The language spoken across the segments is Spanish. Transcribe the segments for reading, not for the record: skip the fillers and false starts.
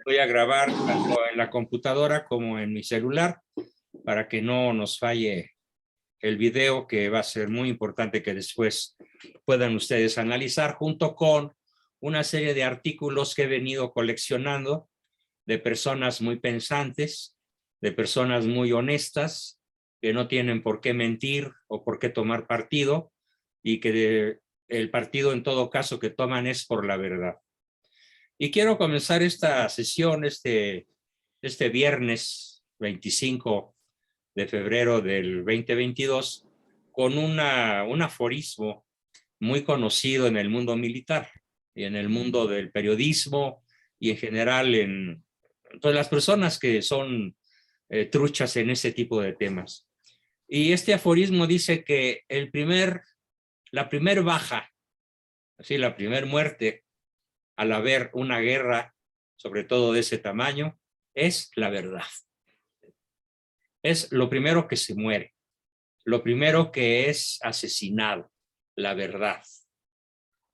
Voy a grabar tanto en la computadora como en mi celular para que no nos falle el video, que va a ser muy importante que después puedan ustedes analizar, junto con una serie de artículos que he venido coleccionando de personas muy pensantes, de personas muy honestas, que no tienen por qué mentir o por qué tomar partido, y que el partido en todo caso que toman es por la verdad. Y quiero comenzar esta sesión este viernes 25 de febrero del 2022 con un aforismo muy conocido en el mundo militar y en el mundo del periodismo y en general en todas las personas que son truchas en ese tipo de temas. Y este aforismo dice que la primer baja, así la primer muerte al haber una guerra, sobre todo de ese tamaño, es la verdad. Es lo primero que se muere, lo primero que es asesinado, la verdad.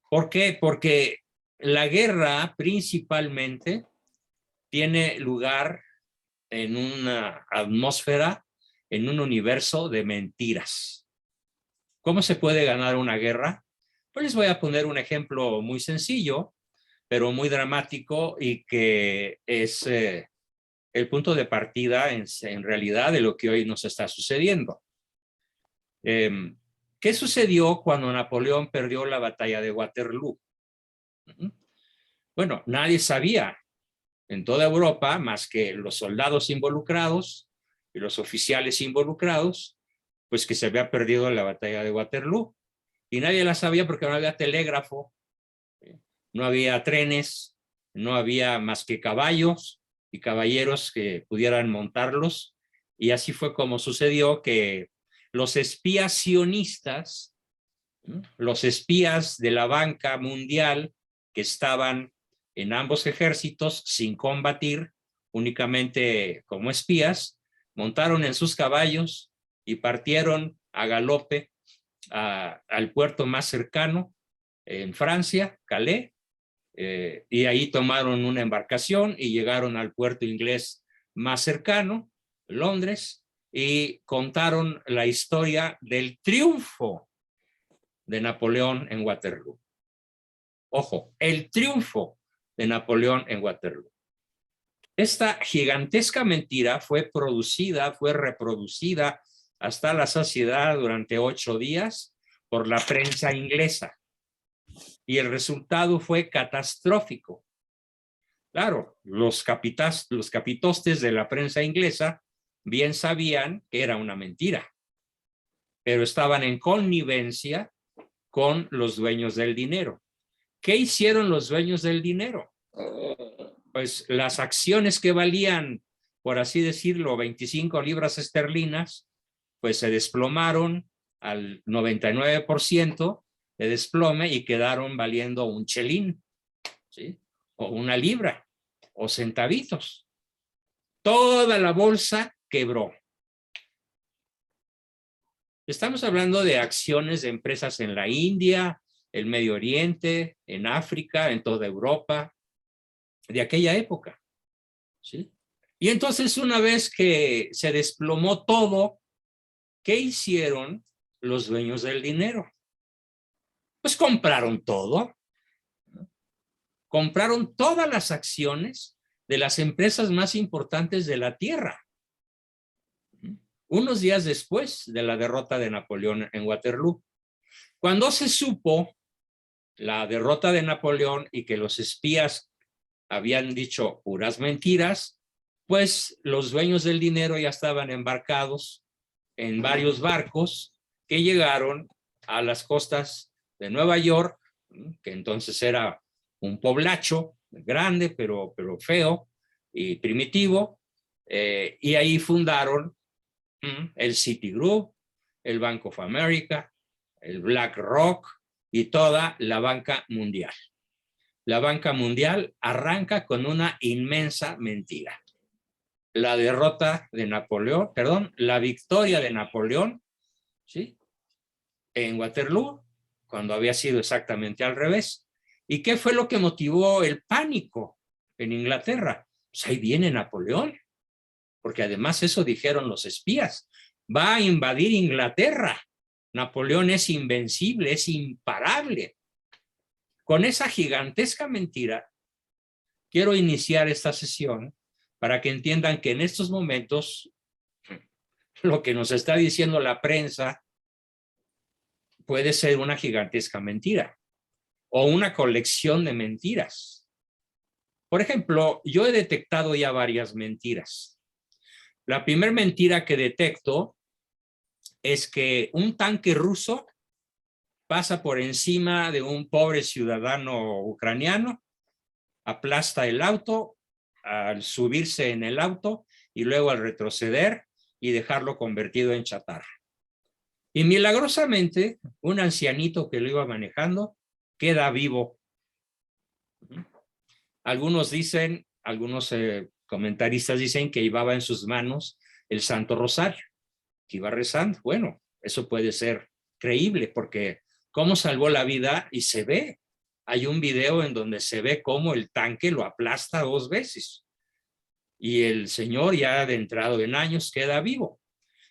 ¿Por qué? Porque la guerra principalmente tiene lugar en una atmósfera, en un universo de mentiras. ¿Cómo se puede ganar una guerra? Pues les voy a poner un ejemplo muy sencillo, pero muy dramático, y que es el punto de partida en realidad de lo que hoy nos está sucediendo. ¿Qué sucedió cuando Napoleón perdió la batalla de Waterloo? Bueno, nadie sabía en toda Europa, más que los soldados involucrados y los oficiales involucrados, pues que se había perdido la batalla de Waterloo. Y nadie la sabía porque no había telégrafo, no había trenes, no había más que caballos y caballeros que pudieran montarlos. Y así fue como sucedió que los espías sionistas, los espías de la banca mundial que estaban en ambos ejércitos sin combatir, únicamente como espías, montaron en sus caballos y partieron a galope al puerto más cercano en Francia, Calais, y ahí tomaron una embarcación y llegaron al puerto inglés más cercano, Londres, y contaron la historia del triunfo de Napoleón en Waterloo. Ojo, el triunfo de Napoleón en Waterloo. Esta gigantesca mentira fue reproducida hasta la saciedad durante 8 días por la prensa inglesa. Y el resultado fue catastrófico. Claro, los capitostes de la prensa inglesa bien sabían que era una mentira, pero estaban en connivencia con los dueños del dinero. ¿Qué hicieron los dueños del dinero? Pues las acciones que valían, por así decirlo, 25 libras esterlinas, pues se desplomaron al 99% de desplome y quedaron valiendo un chelín, ¿sí? O una libra, o centavitos. Toda la bolsa quebró. Estamos hablando de acciones de empresas en la India, el Medio Oriente, en África, en toda Europa, de aquella época, ¿sí? Y entonces, una vez que se desplomó todo, ¿qué hicieron los dueños del dinero? Pues compraron todo. Compraron todas las acciones de las empresas más importantes de la Tierra. Unos días después de la derrota de Napoleón en Waterloo. Cuando se supo la derrota de Napoleón y que los espías habían dicho puras mentiras, pues los dueños del dinero ya estaban embarcados en varios barcos que llegaron a las costas de Nueva York, que entonces era un poblacho grande, pero feo y primitivo, y ahí fundaron el Citigroup, el Bank of America, el BlackRock y toda la banca mundial. La banca mundial arranca con una inmensa mentira. La derrota de Napoleón, perdón, la victoria de Napoleón, ¿sí? En Waterloo, cuando había sido exactamente al revés. ¿Y qué fue lo que motivó el pánico en Inglaterra? Pues ahí viene Napoleón, porque además eso dijeron los espías. Va a invadir Inglaterra. Napoleón es invencible, es imparable. Con esa gigantesca mentira, quiero iniciar esta sesión para que entiendan que en estos momentos lo que nos está diciendo la prensa puede ser una gigantesca mentira o una colección de mentiras. Por ejemplo, yo he detectado ya varias mentiras. La primera mentira que detecto es que un tanque ruso pasa por encima de un pobre ciudadano ucraniano, aplasta el auto al subirse en el auto y luego al retroceder y dejarlo convertido en chatarra. Y milagrosamente, un ancianito que lo iba manejando queda vivo. Algunos dicen, algunos comentaristas dicen que llevaba en sus manos el Santo Rosario, que iba rezando. Bueno, eso puede ser creíble porque cómo salvó la vida y se ve. Hay un video en donde se ve cómo el tanque lo aplasta 2 veces y el señor ya adentrado en años queda vivo.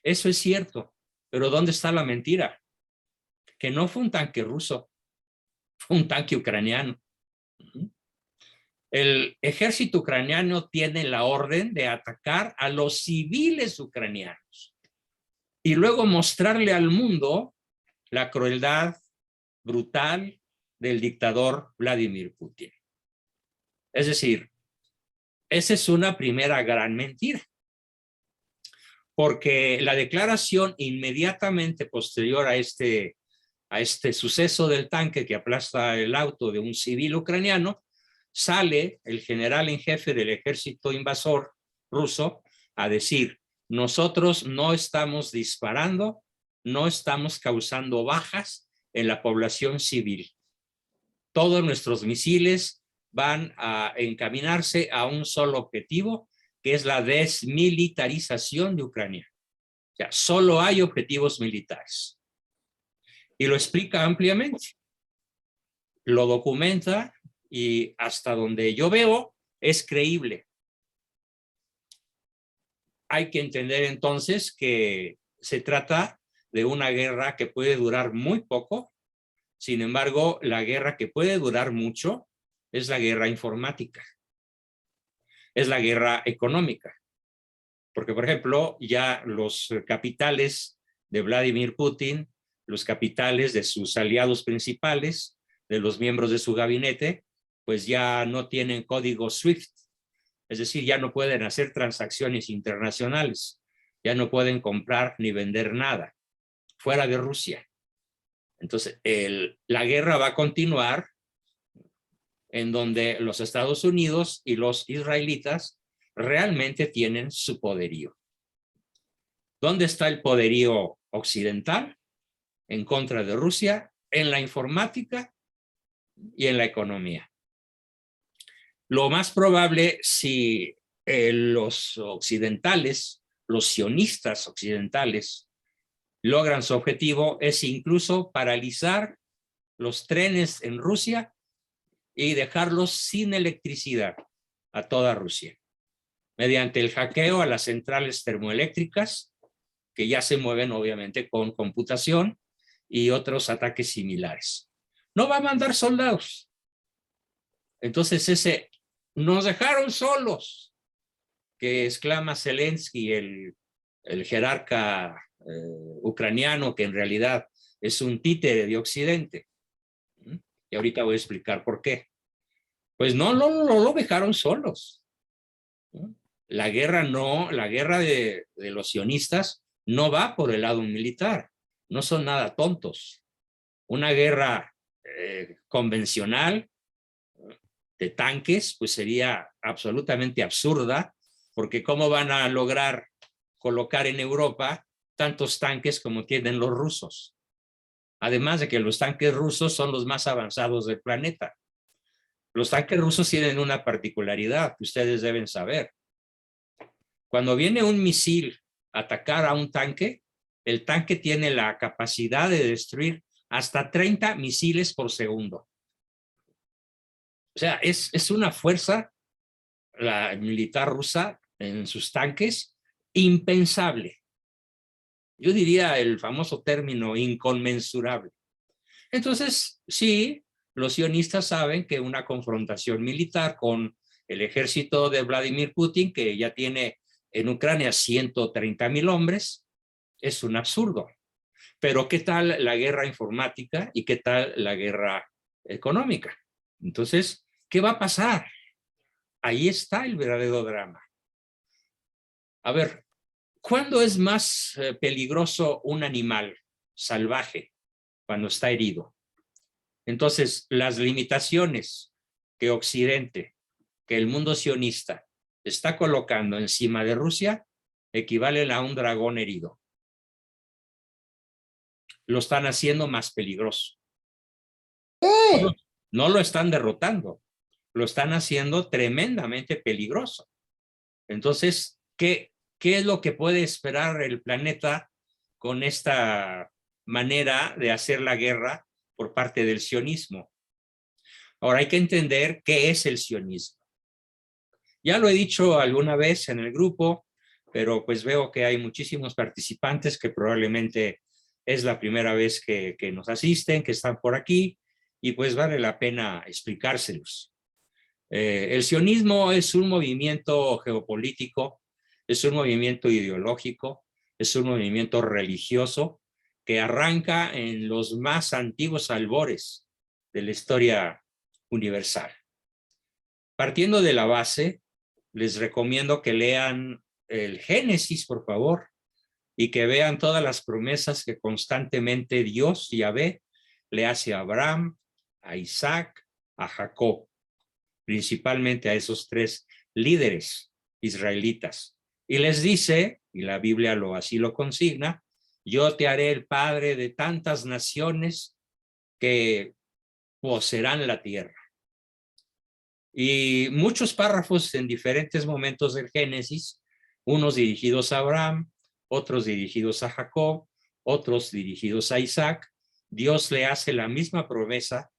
Eso es cierto, pero ¿dónde está la mentira? Que no fue un tanque ruso, fue un tanque ucraniano. El ejército ucraniano tiene la orden de atacar a los civiles ucranianos y luego mostrarle al mundo la crueldad brutal del dictador Vladimir Putin. Es decir, esa es una primera gran mentira, porque la declaración inmediatamente posterior a este suceso del tanque que aplasta el auto de un civil ucraniano, sale el general en jefe del ejército invasor ruso a decir: nosotros no estamos disparando, no estamos causando bajas en la población civil. Todos nuestros misiles van a encaminarse a un solo objetivo, que es la desmilitarización de Ucrania. O sea, solo hay objetivos militares. Y lo explica ampliamente. Lo documenta y hasta donde yo veo es creíble. Hay que entender entonces que se trata de una guerra que puede durar muy poco. Sin embargo, la guerra que puede durar mucho es la guerra informática. Es la guerra económica. Porque, por ejemplo, ya los capitales de Vladimir Putin, los capitales de sus aliados principales, de los miembros de su gabinete, pues ya no tienen código SWIFT. Es decir, ya no pueden hacer transacciones internacionales, ya no pueden comprar ni vender nada fuera de Rusia. Entonces, la guerra va a continuar en donde los Estados Unidos y los israelitas realmente tienen su poderío. ¿Dónde está el poderío occidental en contra de Rusia? En la informática y en la economía. Lo más probable, si los occidentales, los sionistas occidentales, logran su objetivo, es incluso paralizar los trenes en Rusia y dejarlos sin electricidad a toda Rusia, mediante el hackeo a las centrales termoeléctricas, que ya se mueven obviamente con computación y otros ataques similares. No va a mandar soldados. Entonces nos dejaron solos, que exclama Zelensky, el jerarca ucraniano, que en realidad es un títere de Occidente. Y ahorita voy a explicar por qué. Pues no lo dejaron solos. La guerra de los sionistas no va por el lado militar. No son nada tontos. Una guerra convencional de tanques, pues sería absolutamente absurda, porque ¿cómo van a lograr colocar en Europa tantos tanques como tienen los rusos? Además de que los tanques rusos son los más avanzados del planeta. Los tanques rusos tienen una particularidad que ustedes deben saber. Cuando viene un misil a atacar a un tanque, el tanque tiene la capacidad de destruir hasta 30 misiles por segundo. O sea, es una fuerza, la militar rusa, en sus tanques, impensable. Yo diría el famoso término inconmensurable. Entonces, sí, los sionistas saben que una confrontación militar con el ejército de Vladimir Putin, que ya tiene en Ucrania 130,000 hombres, es un absurdo. Pero ¿qué tal la guerra informática y qué tal la guerra económica? Entonces, ¿qué va a pasar? Ahí está el verdadero drama. A ver, ¿cuándo es más peligroso un animal salvaje? Cuando está herido. Entonces, las limitaciones que Occidente, que el mundo sionista está colocando encima de Rusia, equivalen a un dragón herido. Lo están haciendo más peligroso. ¡Eh! No lo están derrotando, lo están haciendo tremendamente peligroso. Entonces, ¿qué es lo que puede esperar el planeta con esta manera de hacer la guerra por parte del sionismo? Ahora hay que entender qué es el sionismo. Ya lo he dicho alguna vez en el grupo, pero pues veo que hay muchísimos participantes que probablemente es la primera vez que nos asisten, que están por aquí, y pues vale la pena explicárselos. El sionismo es un movimiento geopolítico, es un movimiento ideológico, es un movimiento religioso que arranca en los más antiguos albores de la historia universal. Partiendo de la base, les recomiendo que lean el Génesis, por favor, y que vean todas las promesas que constantemente Dios, Yahvé, le hace a Abraham, a Isaac, a Jacob, principalmente a esos tres líderes israelitas. Y les dice, y la Biblia así lo consigna, yo te haré el padre de tantas naciones que poseerán la tierra. Y muchos párrafos en diferentes momentos del Génesis, unos dirigidos a Abraham, otros dirigidos a Jacob, otros dirigidos a Isaac. Dios le hace la misma promesa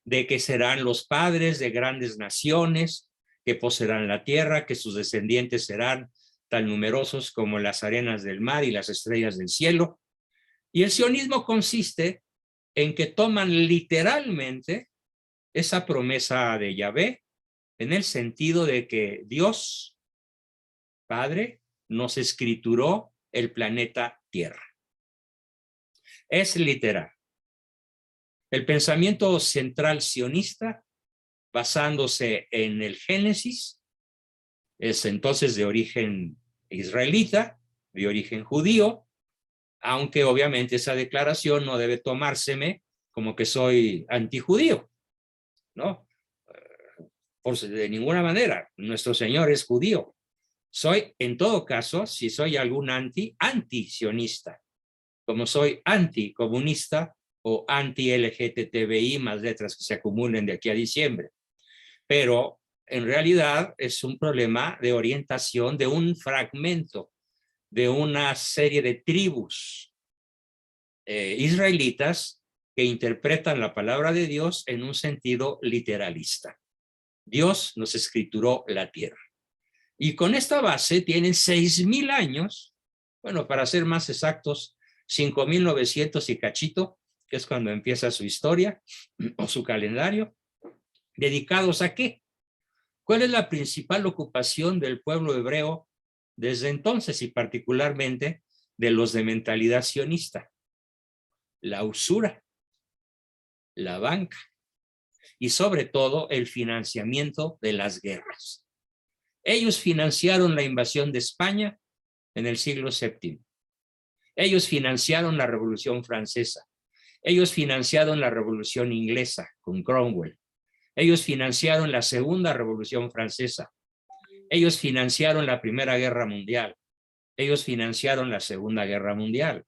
de que serán los padres de grandes naciones, que poseerán la tierra, que sus descendientes serán tan numerosos como las arenas del mar y las estrellas del cielo. Y el sionismo consiste en que toman literalmente esa promesa de Yahvé en el sentido de que Dios, Padre, nos escrituró el planeta Tierra. Es literal. El pensamiento central sionista, basándose en el Génesis, es entonces de origen israelita, de origen judío, aunque obviamente esa declaración no debe tomárseme como que soy antijudío, ¿no? De ninguna manera, nuestro Señor es judío. Soy, en todo caso, si soy algún anti-sionista, como soy anticomunista o anti-LGTBI, más letras que se acumulen de aquí a diciembre. Pero en realidad es un problema de orientación de un fragmento de una serie de tribus israelitas que interpretan la palabra de Dios en un sentido literalista. Dios nos escrituró la tierra. Y con esta base tienen 6,000 años, bueno, para ser más exactos, 5,900 y cachito, que es cuando empieza su historia o su calendario, dedicados a qué? ¿Cuál es la principal ocupación del pueblo hebreo desde entonces y particularmente de los de mentalidad sionista? La usura, la banca y sobre todo el financiamiento de las guerras. Ellos financiaron la invasión de España en el siglo VII. Ellos financiaron la Revolución Francesa. Ellos financiaron la Revolución Inglesa con Cromwell. Ellos financiaron la Segunda Revolución Francesa. Ellos financiaron la Primera Guerra Mundial. Ellos financiaron la Segunda Guerra Mundial.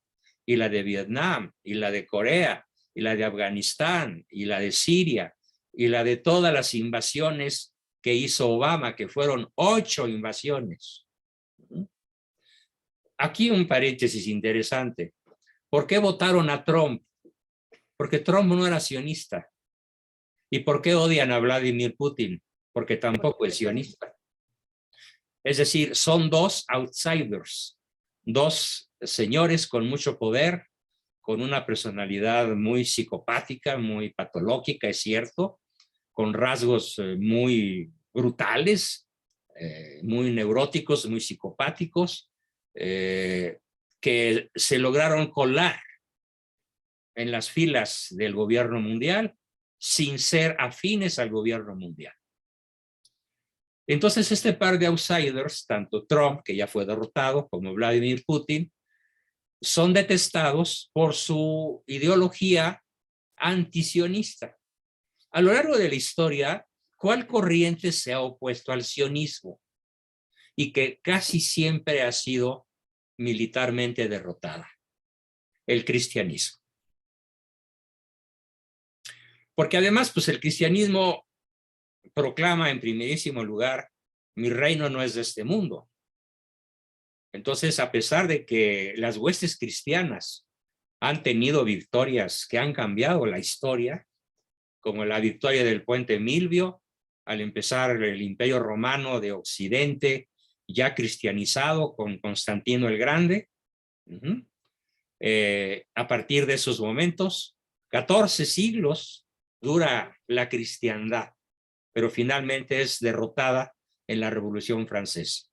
Y la de Vietnam, y la de Corea, y la de Afganistán, y la de Siria, y la de todas las invasiones que hizo Obama, que fueron 8 invasiones. Aquí un paréntesis interesante. ¿Por qué votaron a Trump? Porque Trump no era sionista. ¿Y por qué odian a Vladimir Putin? Porque tampoco es sionista. Es decir, son dos outsiders, dos señores con mucho poder, con una personalidad muy psicopática, muy patológica, es cierto, con rasgos muy brutales, muy neuróticos, muy psicopáticos, que se lograron colar en las filas del gobierno mundial sin ser afines al gobierno mundial. Entonces, este par de outsiders, tanto Trump, que ya fue derrotado, como Vladimir Putin, son detestados por su ideología antisionista. A lo largo de la historia, ¿cuál corriente se ha opuesto al sionismo? Y que casi siempre ha sido militarmente derrotada. El cristianismo. Porque además, pues el cristianismo proclama en primerísimo lugar, mi reino no es de este mundo. Entonces, a pesar de que las huestes cristianas han tenido victorias que han cambiado la historia, como la victoria del puente Milvio, al empezar el Imperio Romano de Occidente, ya cristianizado con Constantino el Grande, a partir de esos momentos, 14 siglos dura la cristiandad, pero finalmente es derrotada en la Revolución Francesa.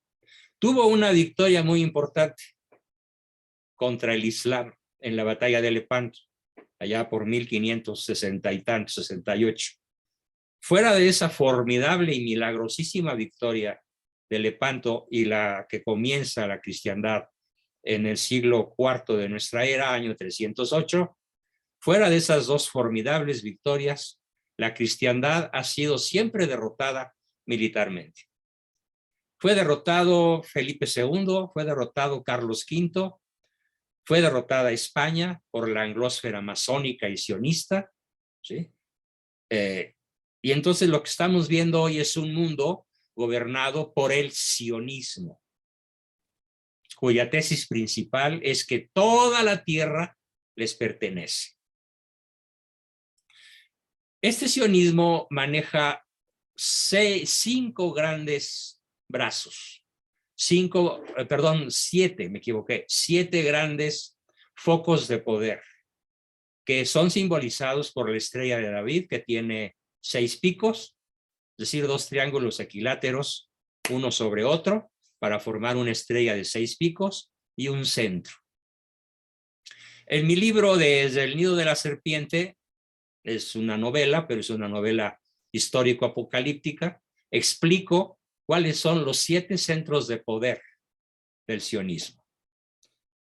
Tuvo una victoria muy importante contra el Islam en la batalla de Lepanto, allá por 1560 y tanto, 68. Fuera de esa formidable y milagrosísima victoria de Lepanto y la que comienza la cristiandad en el siglo IV de nuestra era, año 308, fuera de esas dos formidables victorias, la cristiandad ha sido siempre derrotada militarmente. Fue derrotado Felipe II, fue derrotado Carlos V, fue derrotada España por la anglósfera masónica y sionista, ¿sí? Y entonces lo que estamos viendo hoy es un mundo gobernado por el sionismo, cuya tesis principal es que toda la tierra les pertenece. Este sionismo maneja cinco grandes brazos, siete grandes focos de poder que son simbolizados por la estrella de David, que tiene 6 picos, es decir, 2 triángulos equiláteros, uno sobre otro, para formar una estrella de 6 picos y un centro. En mi libro Desde el nido de la serpiente, es una novela, pero es una novela histórico-apocalíptica, explico cuáles son los 7 centros de poder del sionismo.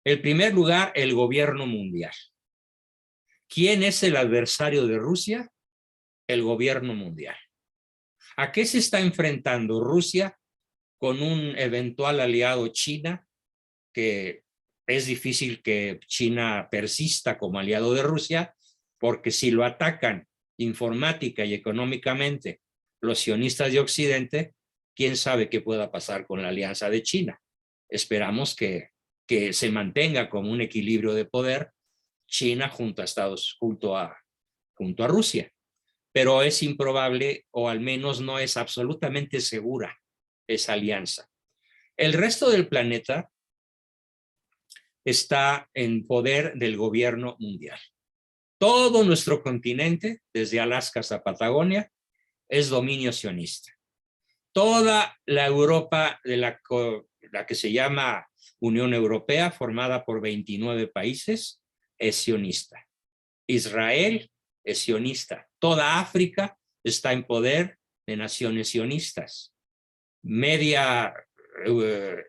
En primer lugar, el gobierno mundial. ¿Quién es el adversario de Rusia? El gobierno mundial. ¿A qué se está enfrentando Rusia con un eventual aliado China? Que es difícil que China persista como aliado de Rusia, porque si lo atacan informática y económicamente los sionistas de Occidente, quién sabe qué pueda pasar con la alianza de China. Esperamos que se mantenga como un equilibrio de poder China junto a Rusia, pero es improbable, o al menos no es absolutamente segura esa alianza. El resto del planeta está en poder del gobierno mundial. Todo nuestro continente, desde Alaska hasta Patagonia, es dominio sionista. Toda la Europa de la que se llama Unión Europea, formada por 29 países, es sionista. Israel es sionista. Toda África está en poder de naciones sionistas. Media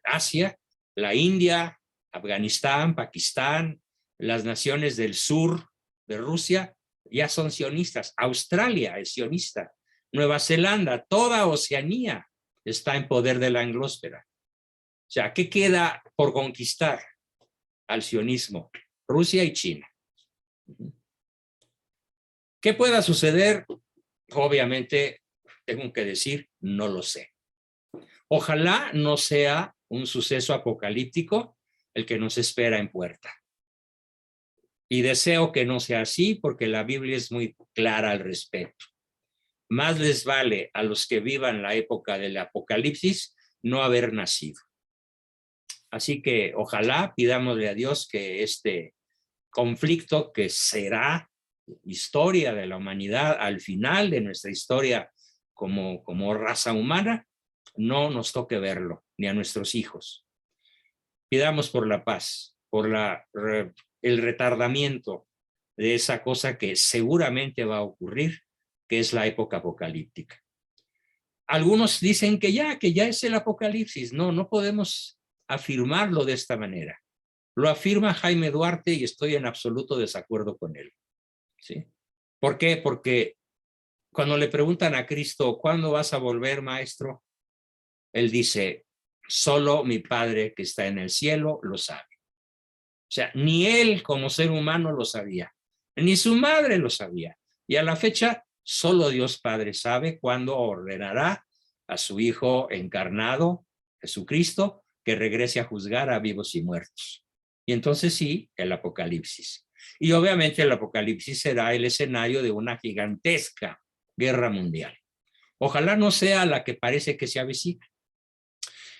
Asia, la India, Afganistán, Pakistán, las naciones del sur de Rusia ya son sionistas. Australia es sionista. Nueva Zelanda, toda Oceanía está en poder de la anglósfera. O sea, ¿qué queda por conquistar al sionismo? Rusia y China. ¿Qué pueda suceder? Obviamente, tengo que decir, no lo sé. Ojalá no sea un suceso apocalíptico el que nos espera en puerta. Y deseo que no sea así porque la Biblia es muy clara al respecto. más les vale a los que vivan la época del apocalipsis no haber nacido. Así que ojalá pidámosle a Dios que este conflicto, que será historia de la humanidad al final de nuestra historia como raza humana, no nos toque verlo, ni a nuestros hijos. Pidamos por la paz, por el retardamiento de esa cosa que seguramente va a ocurrir, que es la época apocalíptica. Algunos dicen que ya es el apocalipsis. No, no podemos afirmarlo de esta manera. Lo afirma Jaime Duarte y estoy en absoluto desacuerdo con él. ¿Sí? ¿Por qué? Porque cuando le preguntan a Cristo, ¿cuándo vas a volver, maestro? Él dice, solo mi Padre que está en el cielo lo sabe. O sea, ni él como ser humano lo sabía, ni su madre lo sabía. Y a la fecha, solo Dios Padre sabe cuándo ordenará a su Hijo encarnado, Jesucristo, que regrese a juzgar a vivos y muertos. Y entonces sí, el Apocalipsis. Y obviamente el Apocalipsis será el escenario de una gigantesca guerra mundial. Ojalá no sea la que parece que se avecina.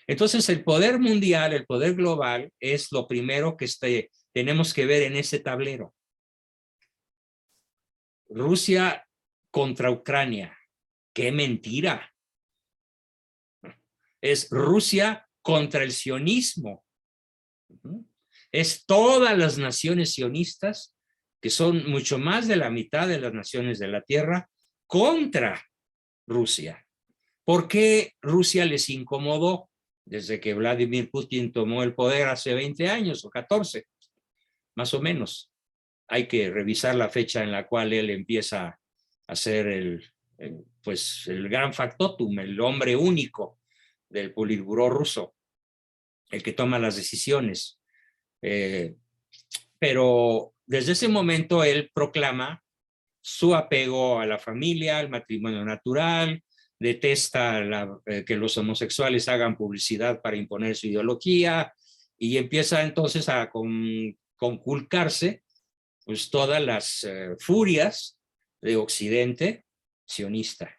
Entonces el poder mundial, el poder global, es lo primero que tenemos que ver en ese tablero. Rusia contra Ucrania. ¡Qué mentira! Es Rusia contra el sionismo. Es todas las naciones sionistas, que son mucho más de la mitad de las naciones de la Tierra, contra Rusia. ¿Por qué Rusia les incomodó desde que Vladimir Putin tomó el poder hace 20 años o 14, más o menos? Hay que revisar la fecha en la cual él empieza a ser el gran factotum, el hombre único del Politburó ruso, el que toma las decisiones. Pero desde ese momento él proclama su apego a la familia, al matrimonio natural, detesta que los homosexuales hagan publicidad para imponer su ideología y empieza entonces a conculcarse pues todas las furias de Occidente sionista.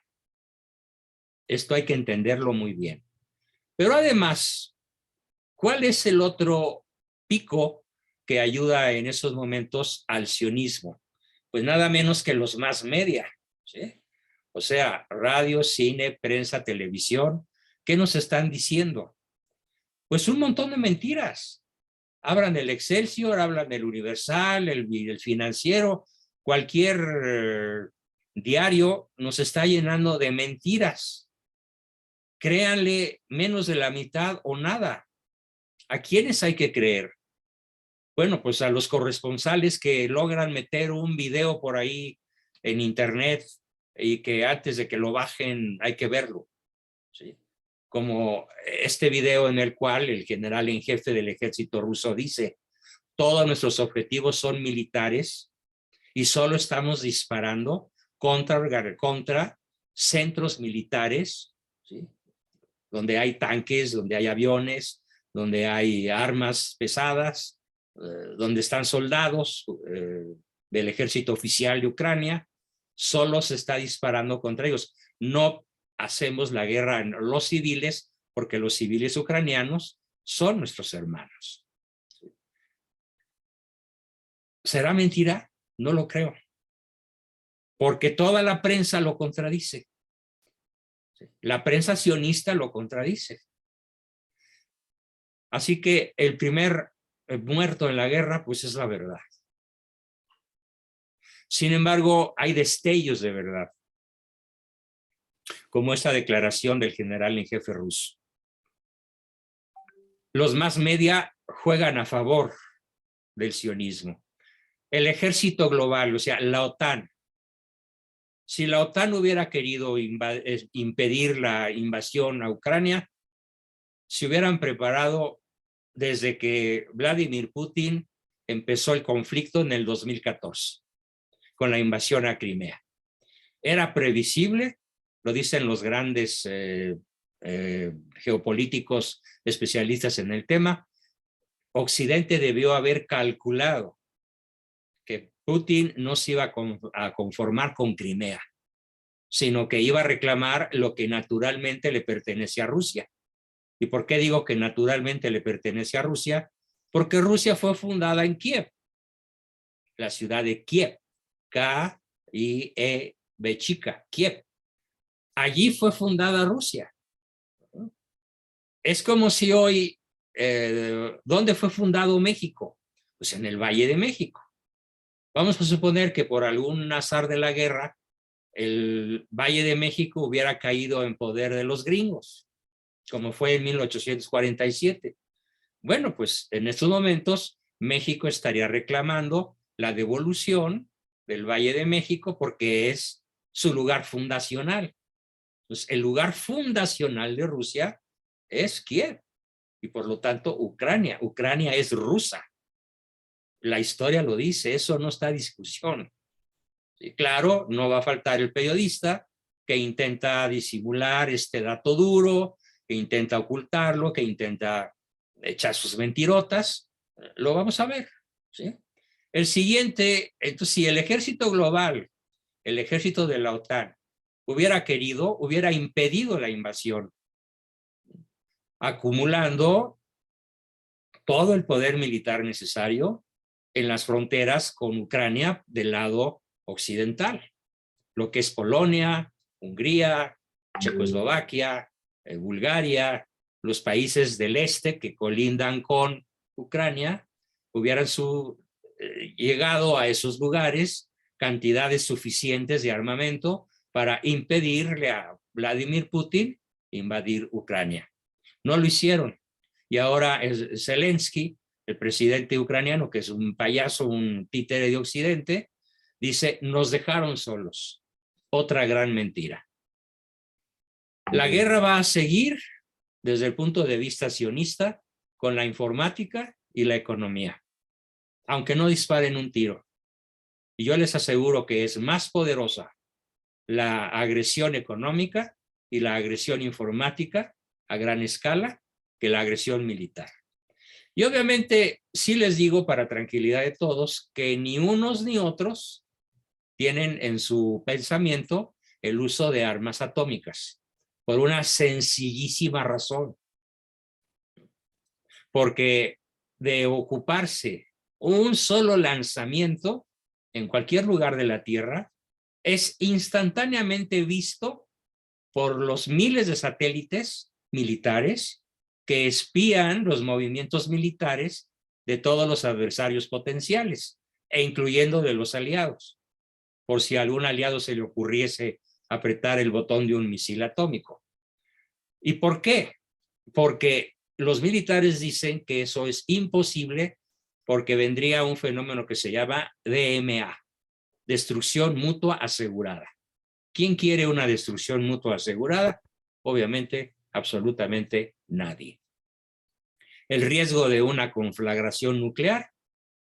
Esto hay que entenderlo muy bien. Pero además, ¿cuál es el otro pico que ayuda en esos momentos al sionismo? Pues nada menos que los más media, ¿sí? O sea, radio, cine, prensa, televisión. ¿Qué nos están diciendo? Pues un montón de mentiras. Hablan del Excelsior, hablan del Universal, el Financiero, cualquier diario nos está llenando de mentiras. Créanle menos de la mitad o nada. ¿A quiénes hay que creer? Bueno, pues a los corresponsales que logran meter un video por ahí en internet y que antes de que lo bajen hay que verlo, ¿sí? Como este video en el cual el general en jefe del ejército ruso dice, todos nuestros objetivos son militares y solo estamos disparando contra centros militares, ¿sí? Donde hay tanques, donde hay aviones, donde hay armas pesadas, donde están soldados del ejército oficial de Ucrania, solo se está disparando contra ellos. No hacemos la guerra en los civiles porque los civiles ucranianos son nuestros hermanos. ¿Será mentira? No lo creo. Porque toda la prensa lo contradice. La prensa sionista lo contradice. Así que el primer muerto en la guerra, pues es la verdad. Sin embargo, hay destellos de verdad, como esta declaración del general en jefe ruso. Los más media juegan a favor del sionismo. El ejército global, o sea, la OTAN. Si la OTAN hubiera querido impedir la invasión a Ucrania, se hubieran preparado desde que Vladimir Putin empezó el conflicto en el 2014, con la invasión a Crimea. Era previsible, lo dicen los grandes geopolíticos especialistas en el tema. Occidente debió haber calculado que Putin no se iba a conformar con Crimea. sino que iba a reclamar lo que naturalmente le pertenece a Rusia. ¿Y por qué digo que naturalmente le pertenece a Rusia? Porque Rusia fue fundada en Kiev, la ciudad de Kiev, K-I-E-V chica, Kiev. Allí fue fundada Rusia. Es como si hoy, ¿dónde fue fundado México? Pues en el Valle de México. Vamos a suponer que por algún azar de la guerra, el Valle de México hubiera caído en poder de los gringos, como fue en 1847. Bueno, pues en estos momentos México estaría reclamando la devolución del Valle de México porque es su lugar fundacional. Pues el lugar fundacional de Rusia es Kiev y por lo tanto Ucrania. Ucrania es rusa. La historia lo dice, eso no está a discusión. Y claro, no va a faltar el periodista que intenta disimular este dato duro, que intenta ocultarlo, que intenta echar sus mentirotas. Lo vamos a ver, ¿sí? El siguiente, entonces, si el ejército global, el ejército de la OTAN, hubiera querido, hubiera impedido la invasión, acumulando todo el poder militar necesario en las fronteras con Ucrania del lado occidental, lo que es Polonia, Hungría, Checoslovaquia, Bulgaria, los países del este que colindan con Ucrania, hubieran llegado a esos lugares cantidades suficientes de armamento para impedirle a Vladimir Putin invadir Ucrania. No lo hicieron. Y ahora Zelensky, el presidente ucraniano, que es un payaso, un títere de Occidente, dice, nos dejaron solos. Otra gran mentira. La guerra va a seguir desde el punto de vista sionista con la informática y la economía, aunque no disparen un tiro. Y yo les aseguro que es más poderosa la agresión económica y la agresión informática a gran escala que la agresión militar. Y obviamente sí les digo para tranquilidad de todos que ni unos ni otros tienen en su pensamiento el uso de armas atómicas por una sencillísima razón. Porque de ocuparse un solo lanzamiento en cualquier lugar de la Tierra es instantáneamente visto por los miles de satélites militares que espían los movimientos militares de todos los adversarios potenciales, e incluyendo de los aliados, por si a algún aliado se le ocurriese apretar el botón de un misil atómico. ¿Y por qué? Porque los militares dicen que eso es imposible porque vendría un fenómeno que se llama DMA, destrucción mutua asegurada. ¿Quién quiere una destrucción mutua asegurada? Obviamente, absolutamente nadie. El riesgo de una conflagración nuclear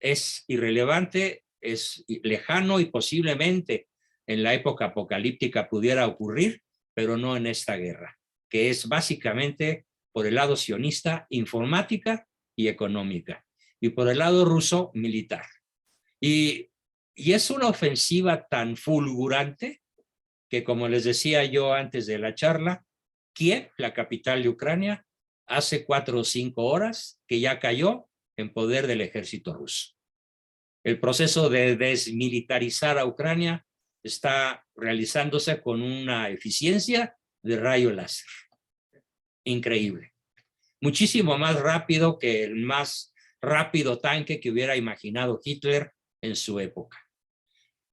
es irrelevante, es lejano y posiblemente en la época apocalíptica pudiera ocurrir, pero no en esta guerra, que es básicamente por el lado sionista, informática y económica, y por el lado ruso, militar. Y es una ofensiva tan fulgurante que, como les decía yo antes de la charla, Kiev, la capital de Ucrania, hace 4 o 5 horas que ya cayó en poder del ejército ruso. El proceso de desmilitarizar a Ucrania está realizándose con una eficiencia de rayo láser. Increíble. Muchísimo más rápido que el más rápido tanque que hubiera imaginado Hitler en su época.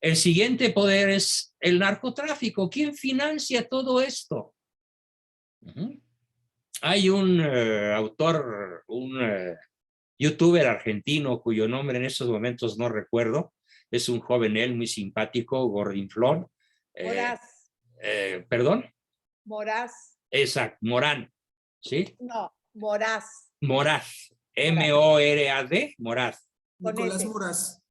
El siguiente poder es el narcotráfico. ¿Quién financia todo esto? Hay un autor, un youtuber argentino cuyo nombre en estos momentos no recuerdo. Es un joven él, muy simpático, gordinflón. Moraz. ¿Perdón? Moraz. Exacto, Morán. ¿Sí? No, Moraz. Moraz. M-O-R-A-D, Moraz. Nicolás Moraz.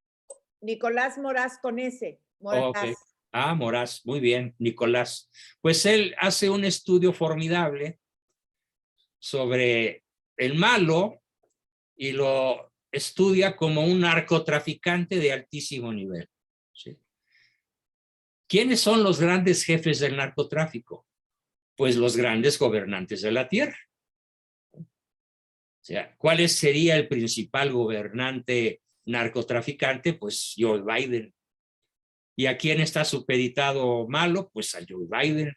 Nicolás Moraz con S. Moraz. Okay. Ah, Moraz, muy bien, Nicolás. Pues él hace un estudio formidable sobre el malo y lo estudia como un narcotraficante de altísimo nivel. ¿Sí? ¿Quiénes son los grandes jefes del narcotráfico? Pues los grandes gobernantes de la tierra. O sea, ¿cuál sería el principal gobernante narcotraficante? Pues Joe Biden. ¿Y a quién está supeditado malo? Pues a Joe Biden.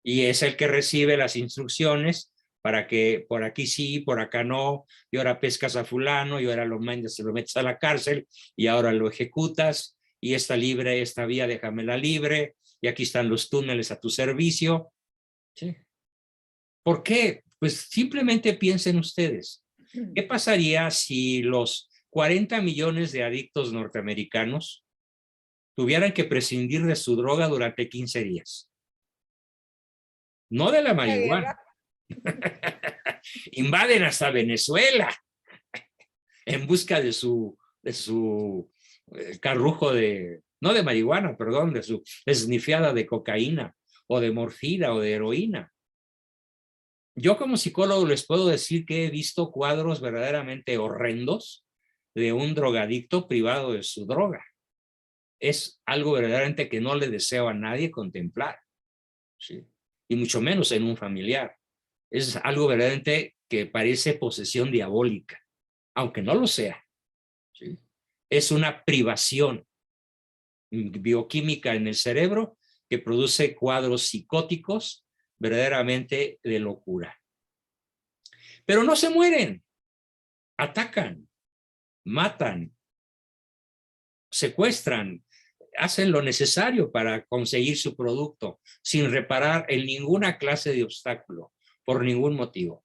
Y es el que recibe las instrucciones para que por aquí sí, por acá no, y ahora pescas a fulano, y ahora lo mandas, se lo metes a la cárcel, y ahora lo ejecutas, y esta libre, esta vía déjamela libre, y aquí están los túneles a tu servicio. ¿Sí? ¿Por qué? Pues simplemente piensen ustedes, ¿qué pasaría si los 40 millones de adictos norteamericanos tuvieran que prescindir de su droga durante 15 días? No de la marihuana. Invaden hasta Venezuela en busca de su carrujo de, no de marihuana, perdón, de su esnifiada de cocaína o de morfina o de heroína. Yo como psicólogo les puedo decir que he visto cuadros verdaderamente horrendos de un drogadicto privado de su droga. Es algo verdaderamente que no le deseo a nadie contemplar, ¿sí? Y mucho menos en un familiar. Es algo verdaderamente que parece posesión diabólica, aunque no lo sea, ¿sí? Es una privación bioquímica en el cerebro que produce cuadros psicóticos verdaderamente de locura. Pero no se mueren, atacan, matan, secuestran, hacen lo necesario para conseguir su producto sin reparar en ninguna clase de obstáculo, por ningún motivo.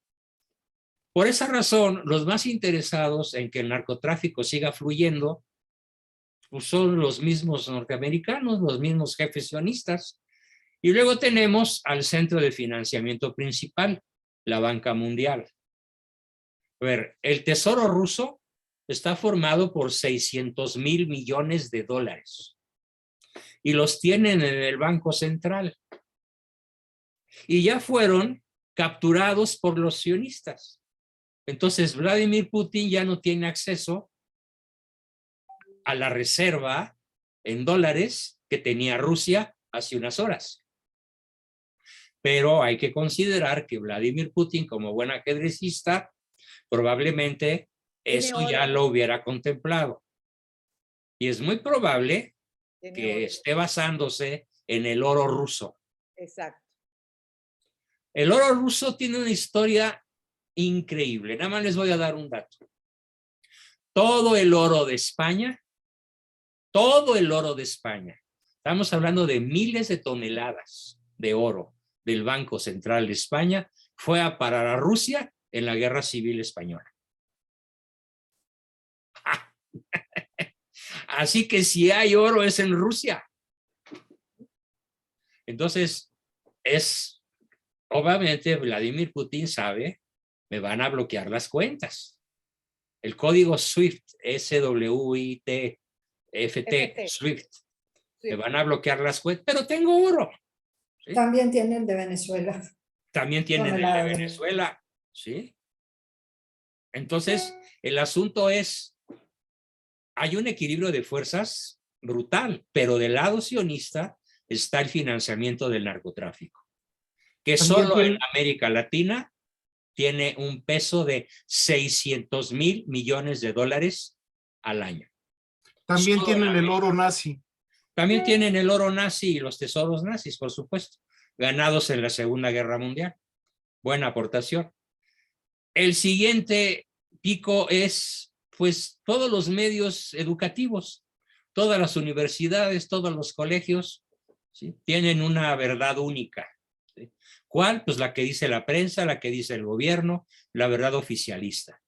Por esa razón, los más interesados en que el narcotráfico siga fluyendo pues son los mismos norteamericanos, los mismos jefes sionistas. Y luego tenemos al centro de financiamiento principal, la Banca Mundial. A ver, el Tesoro ruso está formado por 600,000 millones de dólares y los tienen en el Banco Central. Y ya fueron capturados por los sionistas. Entonces, Vladimir Putin ya no tiene acceso a la reserva en dólares que tenía Rusia hace unas horas. Pero hay que considerar que Vladimir Putin, como buen ajedrecista, probablemente eso ya lo hubiera contemplado. Y es muy probable que esté basándose en el oro ruso. Exacto. El oro ruso tiene una historia increíble. Nada más les voy a dar un dato. Todo el oro de España, estamos hablando de miles de toneladas de oro del Banco Central de España, fue a parar a Rusia en la Guerra Civil Española. Así que si hay oro es en Rusia. Entonces, obviamente Vladimir Putin sabe, me van a bloquear las cuentas. El código SWIFT, SWIFT, SWIFT, me van a bloquear las cuentas, pero tengo oro. ¿Sí? También tienen de Venezuela. También tienen el de Venezuela, ¿sí? Entonces, el asunto es, hay un equilibrio de fuerzas brutal, pero del lado sionista está el financiamiento del narcotráfico, que solo en América Latina tiene un peso de 600,000 millones de dólares al año. También solo tienen el oro nazi. También tienen el oro nazi y los tesoros nazis, por supuesto, ganados en la Segunda Guerra Mundial. Buena aportación. El siguiente pico es, pues, todos los medios educativos, todas las universidades, todos los colegios, ¿sí? Tienen una verdad única. ¿Sí? ¿Cuál? Pues la que dice la prensa, la que dice el gobierno, la verdad oficialista.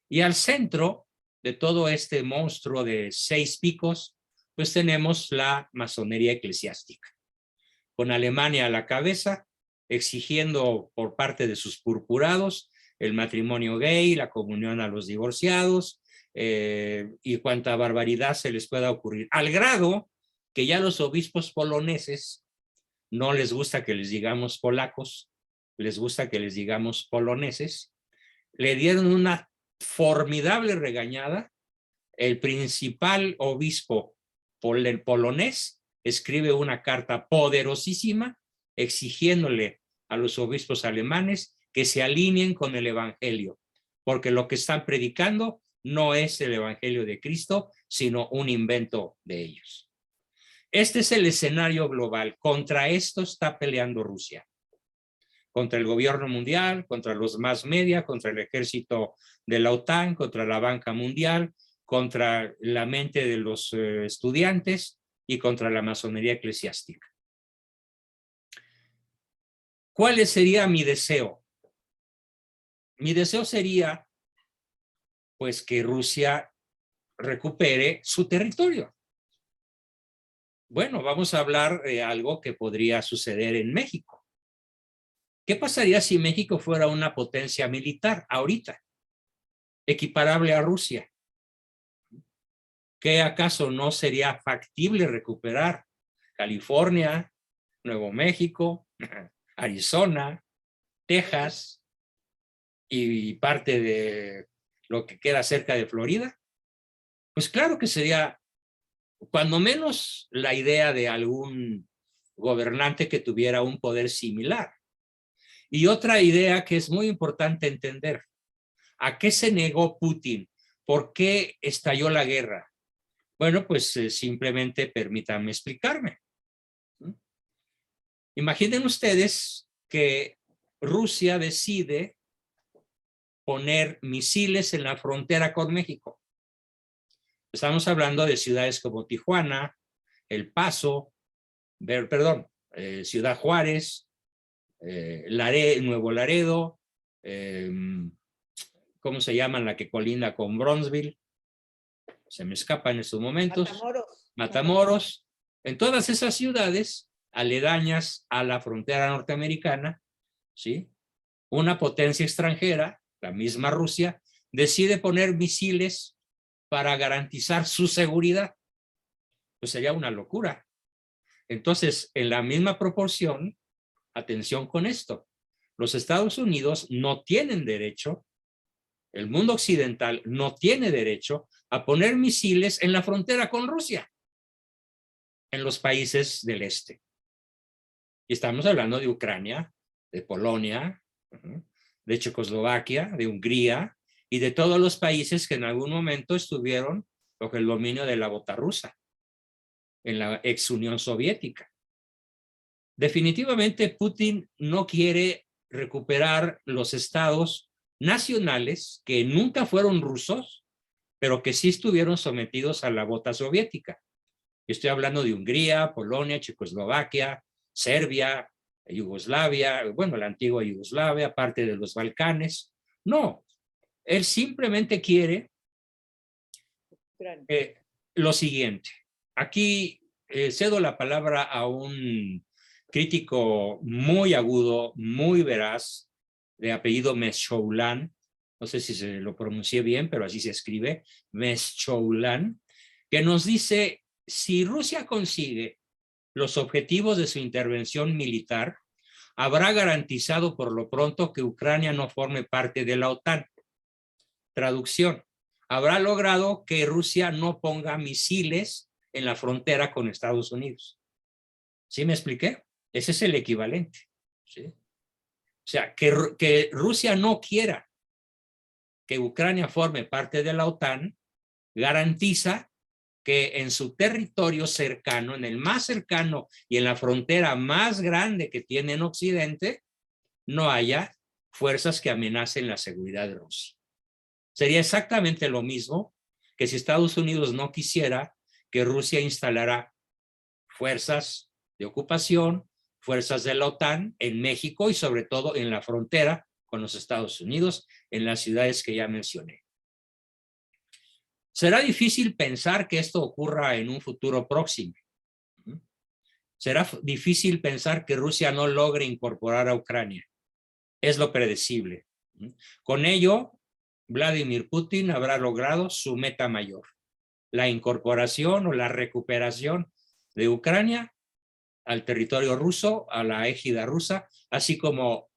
Y al centro de todo este monstruo de 6 picos, pues tenemos la masonería eclesiástica, con Alemania a la cabeza, exigiendo por parte de sus purpurados el matrimonio gay, la comunión a los divorciados y cuanta barbaridad se les pueda ocurrir, al grado que ya los obispos poloneses no les gusta que les digamos polacos, les gusta que les digamos poloneses, le dieron una formidable regañada. El principal obispo polonés escribe una carta poderosísima exigiéndole a los obispos alemanes que se alineen con el evangelio, porque lo que están predicando no es el evangelio de Cristo, sino un invento de ellos. Este es el escenario global. Contra esto está peleando Rusia. Contra el gobierno mundial, contra los más media, contra el ejército de la OTAN, contra la banca mundial, contra la mente de los estudiantes y contra la masonería eclesiástica. ¿Cuál sería mi deseo? Mi deseo sería, pues, que Rusia recupere su territorio. Bueno, vamos a hablar de algo que podría suceder en México. ¿Qué pasaría si México fuera una potencia militar ahorita, equiparable a Rusia? ¿Qué acaso no sería factible recuperar California, Nuevo México, Arizona, Texas y parte de lo que queda cerca de Florida? Pues claro que sería, cuando menos, la idea de algún gobernante que tuviera un poder similar. Y otra idea que es muy importante entender: ¿a qué se negó Putin? ¿Por qué estalló la guerra? Bueno, pues simplemente permítanme explicarme. Imaginen ustedes que Rusia decide poner misiles en la frontera con México. Estamos hablando de ciudades como Tijuana, El Paso, Ciudad Juárez, Nuevo Laredo, ¿cómo se llama la que colinda con Bronzeville? Se me escapa en estos momentos. Matamoros. En todas esas ciudades aledañas a la frontera norteamericana, ¿sí?, una potencia extranjera, la misma Rusia, decide poner misiles para garantizar su seguridad. Pues sería una locura. Entonces, en la misma proporción, atención con esto, los Estados Unidos no tienen derecho, el mundo occidental no tiene derecho a poner misiles en la frontera con Rusia, en los países del este. Y estamos hablando de Ucrania, de Polonia, de Checoslovaquia, de Hungría y de todos los países que en algún momento estuvieron bajo el dominio de la bota rusa, en la ex Unión Soviética. Definitivamente Putin no quiere recuperar los estados nacionales que nunca fueron rusos, pero que sí estuvieron sometidos a la bota soviética. Estoy hablando de Hungría, Polonia, Checoslovaquia, Serbia, Yugoslavia, bueno, la antigua Yugoslavia, parte de los Balcanes. No, él simplemente quiere lo siguiente. Aquí cedo la palabra a un crítico muy agudo, muy veraz, de apellido Meschoulan, no sé si se lo pronuncié bien, pero así se escribe, Meschoulan, que nos dice: si Rusia consigue los objetivos de su intervención militar, habrá garantizado por lo pronto que Ucrania no forme parte de la OTAN. Traducción: habrá logrado que Rusia no ponga misiles en la frontera con Estados Unidos. ¿Sí me expliqué? Ese es el equivalente, ¿sí? O sea, que Rusia no quiera que Ucrania forme parte de la OTAN garantiza que en su territorio cercano, en el más cercano y en la frontera más grande que tiene en Occidente, no haya fuerzas que amenacen la seguridad de Rusia. Sería exactamente lo mismo que si Estados Unidos no quisiera que Rusia instalara fuerzas de ocupación, fuerzas de la OTAN en México y sobre todo en la frontera con los Estados Unidos, en las ciudades que ya mencioné. Será difícil pensar que esto ocurra en un futuro próximo. Será difícil pensar que Rusia no logre incorporar a Ucrania. Es lo predecible. Con ello, Vladimir Putin habrá logrado su meta mayor: la incorporación o la recuperación de Ucrania al territorio ruso, a la égida rusa, así como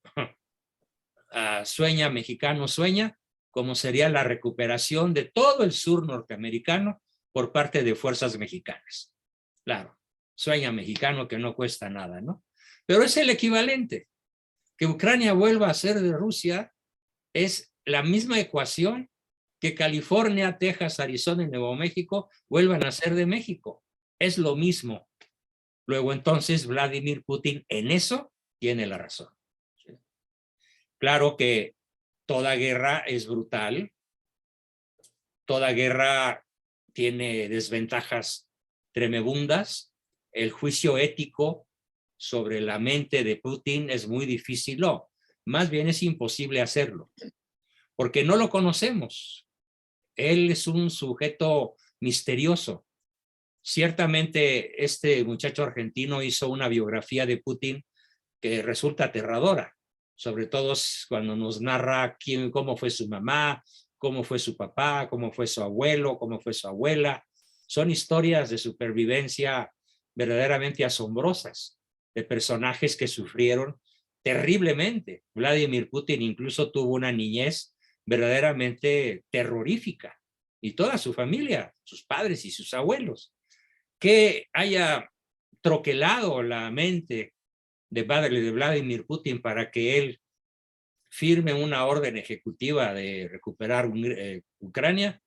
sueña mexicano sueña, como sería la recuperación de todo el sur norteamericano por parte de fuerzas mexicanas. Claro, Sueña mexicano que no cuesta nada, ¿no? Pero es el equivalente. Que Ucrania vuelva a ser de Rusia es la misma ecuación que California, Texas, Arizona y Nuevo México vuelvan a ser de México. Es lo mismo. Luego entonces Vladimir Putin en eso tiene la razón. ¿Sí? Claro que toda guerra es brutal. Toda guerra tiene desventajas tremebundas. El juicio ético sobre la mente de Putin es muy difícil, no, más bien es imposible hacerlo, porque no lo conocemos. Él es un sujeto misterioso. Ciertamente este muchacho argentino hizo una biografía de Putin que resulta aterradora, sobre todo cuando nos narra cómo fue su mamá, cómo fue su papá, cómo fue su abuelo, cómo fue su abuela. Son historias de supervivencia verdaderamente asombrosas, de personajes que sufrieron terriblemente. Vladimir Putin incluso tuvo una niñez verdaderamente terrorífica, y toda su familia, sus padres y sus abuelos. Que haya troquelado la mente de Vladimir Putin para que él firme una orden ejecutiva de recuperar Ucrania,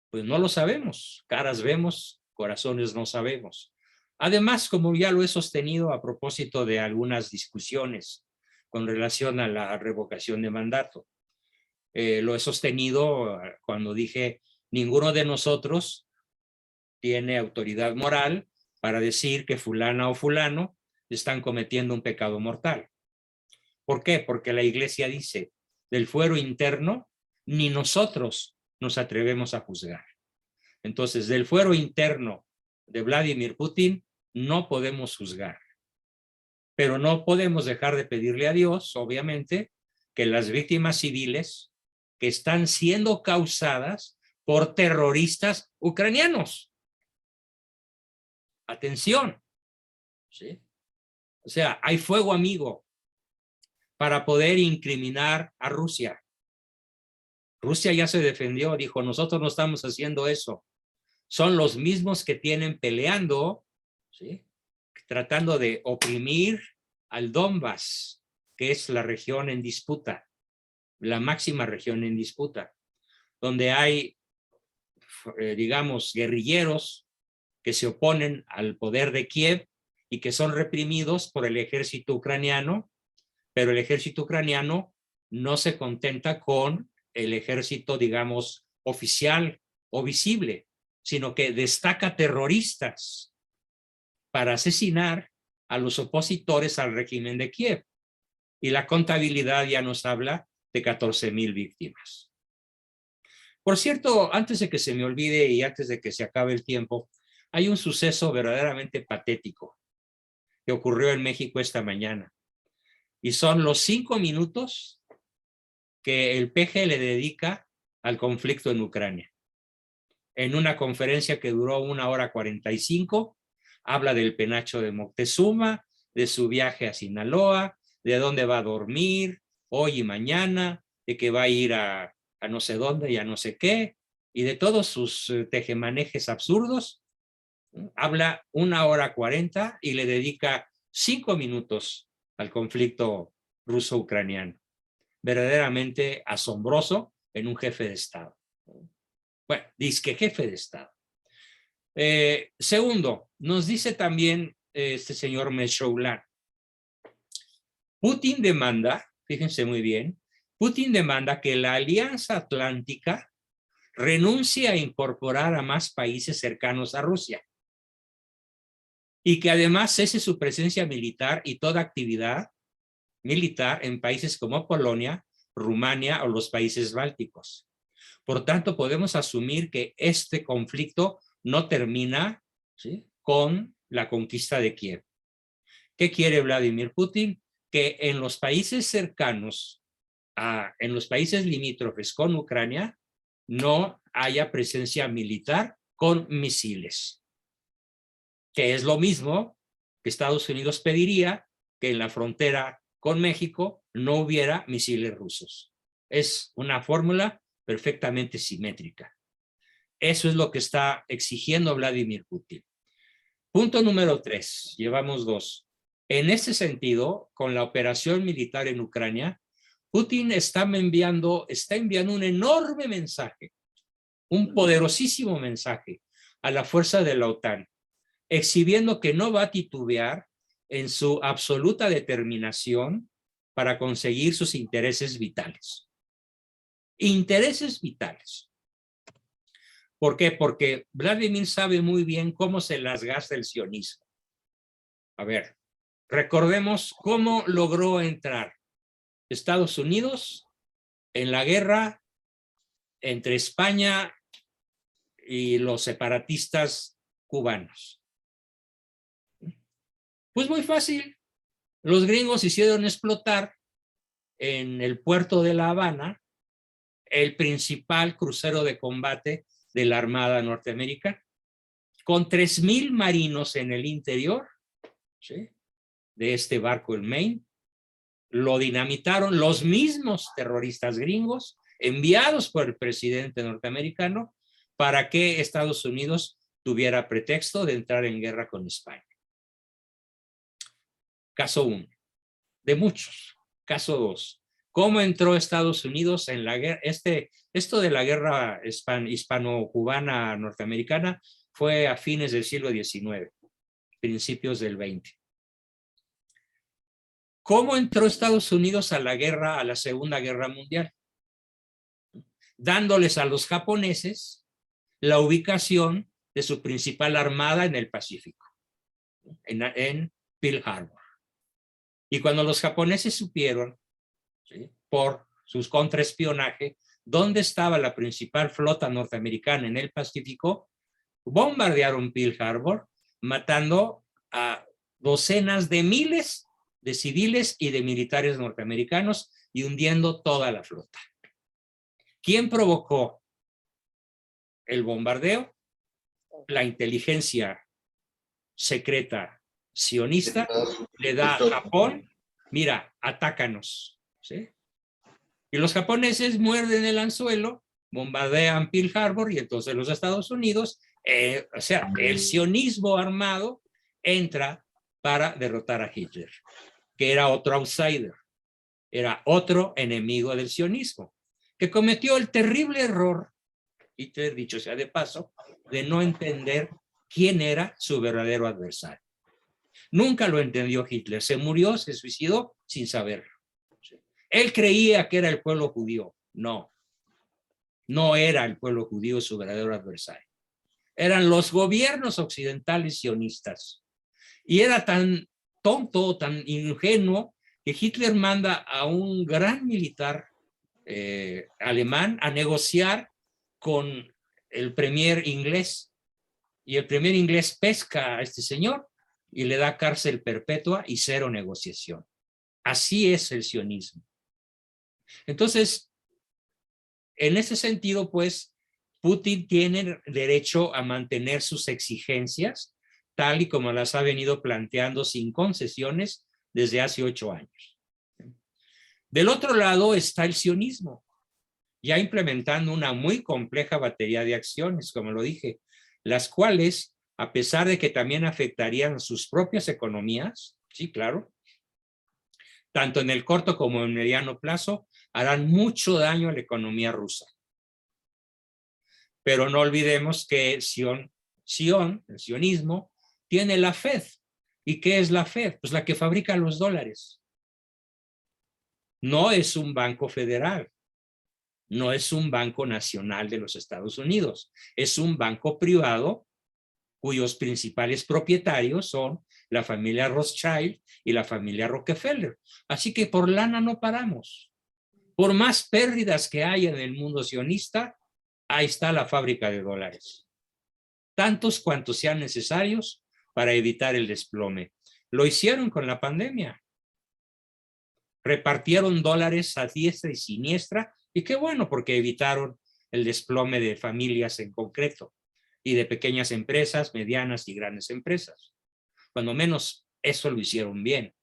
pues no lo sabemos. Caras vemos, corazones no sabemos. Además, como ya lo he sostenido a propósito de algunas discusiones con relación a la revocación de mandato, lo he sostenido cuando dije, ninguno de nosotros tiene autoridad moral para decir que fulana o fulano están cometiendo un pecado mortal. ¿Por qué? Porque la iglesia dice, del fuero interno, ni nosotros nos atrevemos a juzgar. Entonces, del fuero interno de Vladimir Putin, no podemos juzgar. Pero no podemos dejar de pedirle a Dios, obviamente, que las víctimas civiles que están siendo causadas por terroristas ucranianos. Atención, ¿sí? O sea, hay fuego amigo para poder incriminar a Rusia. Rusia ya se defendió, dijo, nosotros no estamos haciendo eso. Son los mismos que tienen peleando, ¿sí?, tratando de oprimir al Donbass, que es la región en disputa, la máxima región en disputa, donde hay, digamos, guerrilleros que se oponen al poder de Kiev y que son reprimidos por el ejército ucraniano, pero el ejército ucraniano no se contenta con el ejército, digamos, oficial o visible, sino que destaca terroristas para asesinar a los opositores al régimen de Kiev. Y la contabilidad ya nos habla de 14,000 víctimas. Por cierto, antes de que se me olvide y antes de que se acabe el tiempo, hay un suceso verdaderamente patético que ocurrió en México esta mañana. Y son los 5 minutos que el PG le dedica al conflicto en Ucrania. En una conferencia que duró 1:45, habla del penacho de Moctezuma, de su viaje a Sinaloa, de dónde va a dormir hoy y mañana, de que va a ir a no sé dónde y a no sé qué, y de todos sus tejemanejes absurdos. Habla 1:40 y le dedica 5 minutos al conflicto ruso-ucraniano. Verdaderamente asombroso en un jefe de Estado. Bueno, disque jefe de Estado. Segundo, nos dice también este señor Meshulam, Putin demanda, fíjense muy bien, Putin demanda que la Alianza Atlántica renuncie a incorporar a más países cercanos a Rusia y que además cese su presencia militar y toda actividad militar en países como Polonia, Rumania o los países bálticos. Por tanto, podemos asumir que este conflicto no termina, ¿sí?, con la conquista de Kiev. ¿Qué quiere Vladimir Putin? Que en los países cercanos, en los países limítrofes con Ucrania, no haya presencia militar con misiles. Que es lo mismo que Estados Unidos pediría que en la frontera con México no hubiera misiles rusos. Es una fórmula perfectamente simétrica. Eso es lo que está exigiendo Vladimir Putin. Punto número 3, llevamos 2. En este sentido, con la operación militar en Ucrania, Putin está enviando un enorme mensaje, un poderosísimo mensaje a la fuerza de la OTAN, exhibiendo que no va a titubear en su absoluta determinación para conseguir sus intereses vitales. Intereses vitales. ¿Por qué? Porque Vladimir sabe muy bien cómo se las gasta el sionismo. A ver, recordemos cómo logró entrar Estados Unidos en la guerra entre España y los separatistas cubanos. Pues muy fácil. Los gringos hicieron explotar en el puerto de La Habana el principal crucero de combate de la Armada norteamericana, con 3,000 marinos en el interior, ¿sí?, de este barco, el Maine. Lo dinamitaron los mismos terroristas gringos enviados por el presidente norteamericano para que Estados Unidos tuviera pretexto de entrar en guerra con España. Caso 1, de muchos. Caso 2, ¿cómo entró Estados Unidos en la guerra? Esto de la guerra hispano-cubana norteamericana fue a fines del siglo XIX, principios del XX. ¿Cómo entró Estados Unidos a la guerra, a la Segunda Guerra Mundial? Dándoles a los japoneses la ubicación de su principal armada en el Pacífico, en Pearl Harbor. Y cuando los japoneses supieron, ¿sí?, por sus contraespionaje, dónde estaba la principal flota norteamericana en el Pacífico, bombardearon Pearl Harbor, matando a docenas de miles de civiles y de militares norteamericanos y hundiendo toda la flota. ¿Quién provocó el bombardeo? La inteligencia secreta sionista le da a Japón, mira, atácanos, ¿sí? Y los japoneses muerden el anzuelo, bombardean Pearl Harbor y entonces los Estados Unidos, o sea, el sionismo armado entra para derrotar a Hitler, que era otro outsider, era otro enemigo del sionismo, que cometió el terrible error, Hitler, dicho sea de paso, de no entender quién era su verdadero adversario. Nunca lo entendió Hitler, se murió, se suicidó sin saberlo. Él creía que era el pueblo judío. No, no era el pueblo judío su verdadero adversario. Eran los gobiernos occidentales sionistas. Y era tan tonto, tan ingenuo, que Hitler manda a un gran militar alemán a negociar con el premier inglés. Y el premier inglés pesca a este señor y le da cárcel perpetua y 0 negociación. Así es el sionismo. Entonces, en ese sentido, pues, Putin tiene derecho a mantener sus exigencias tal y como las ha venido planteando sin concesiones desde hace 8 años. Del otro lado está el sionismo, ya implementando una muy compleja batería de acciones, como lo dije, las cuales, a pesar de que también afectarían sus propias economías, sí, claro, tanto en el corto como en el mediano plazo, harán mucho daño a la economía rusa. Pero no olvidemos que el sionismo, tiene la Fed. ¿Y qué es la Fed? Pues la que fabrica los dólares. No es un banco federal. No es un banco nacional de los Estados Unidos. Es un banco privado cuyos principales propietarios son la familia Rothschild y la familia Rockefeller. Así que por lana no paramos. Por más pérdidas que haya en el mundo sionista, ahí está la fábrica de dólares. Tantos cuantos sean necesarios para evitar el desplome. Lo hicieron con la pandemia. Repartieron dólares a diestra y siniestra, y qué bueno, porque evitaron el desplome de familias en concreto y de pequeñas empresas, medianas y grandes empresas. Cuando menos eso lo hicieron bien.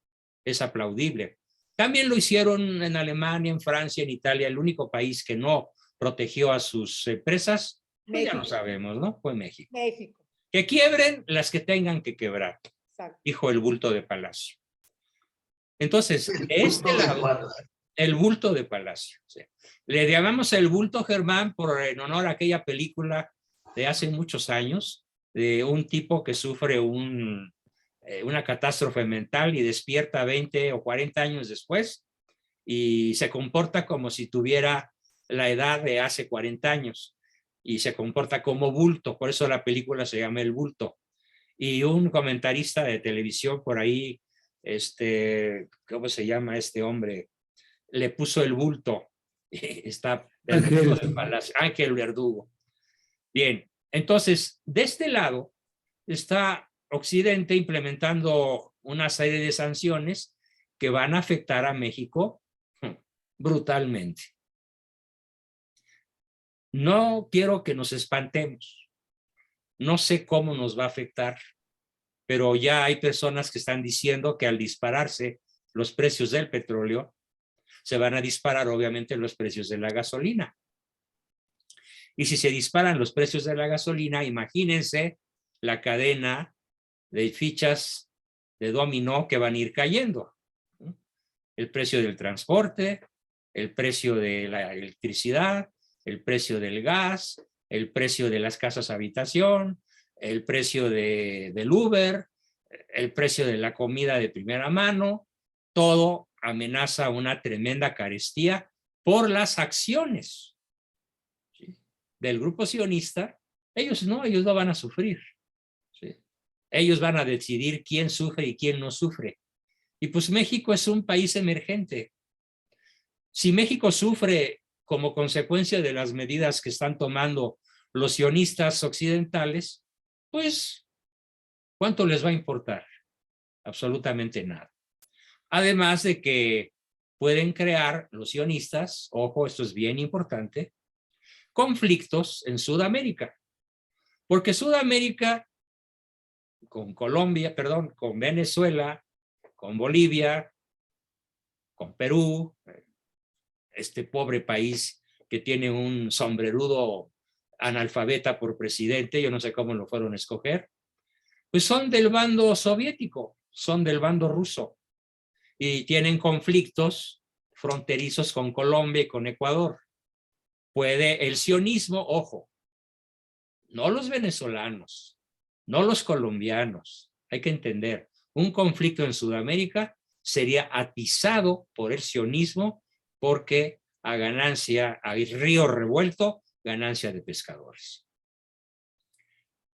Es aplaudible. También lo hicieron en Alemania, en Francia, en Italia. El único país que no protegió a sus empresas, pues ya lo sabemos, ¿no? Fue México. México. Que quiebren las que tengan que quebrar, Exacto. dijo el bulto de Palacio. Entonces, de este lado, el bulto de Palacio. Sí. Le llamamos el bulto Germán en honor a aquella película de hace muchos años, de un tipo que sufre una catástrofe mental y despierta 20 o 40 años después y se comporta como si tuviera la edad de hace 40 años y se comporta como bulto, por eso la película se llama El Bulto. Y un comentarista de televisión por ahí, ¿cómo se llama este hombre? Le puso el bulto. Está el bulto del Palacio, Ángel Verdugo. Bien, entonces, de este lado está Occidente implementando una serie de sanciones que van a afectar a México brutalmente. No quiero que nos espantemos. No sé cómo nos va a afectar, pero ya hay personas que están diciendo que al dispararse los precios del petróleo, se van a disparar obviamente los precios de la gasolina. Y si se disparan los precios de la gasolina, imagínense la cadena de fichas de dominó que van a ir cayendo. El precio del transporte, el precio de la electricidad, el precio del gas, el precio de las casas habitación, el precio del Uber, el precio de la comida de primera mano, todo amenaza una tremenda carestía por las acciones, ¿sí?, del grupo sionista. Ellos no van a sufrir, ¿sí? Ellos van a decidir quién sufre y quién no sufre. Y pues México es un país emergente. Si México sufre como consecuencia de las medidas que están tomando los sionistas occidentales, pues, ¿cuánto les va a importar? Absolutamente nada. Además de que pueden crear los sionistas, ojo, esto es bien importante, conflictos en Sudamérica. Porque Sudamérica, con Venezuela, con Bolivia, con Perú, este pobre país que tiene un sombrerudo analfabeta por presidente, yo no sé cómo lo fueron a escoger, pues son del bando soviético, son del bando ruso y tienen conflictos fronterizos con Colombia y con Ecuador. Puede el sionismo, ojo, no los venezolanos, no los colombianos, hay que entender, un conflicto en Sudamérica sería atizado por el sionismo porque a ganancia, a río revuelto, ganancia de pescadores.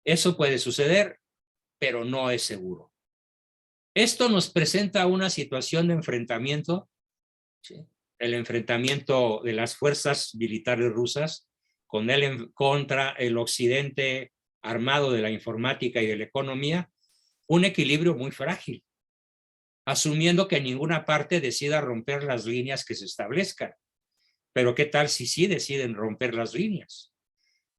Eso puede suceder, pero no es seguro. Esto nos presenta una situación de enfrentamiento, ¿sí?, el enfrentamiento de las fuerzas militares rusas contra el occidente armado de la informática y de la economía, un equilibrio muy frágil, asumiendo que ninguna parte decida romper las líneas que se establezcan. Pero ¿qué tal si sí deciden romper las líneas?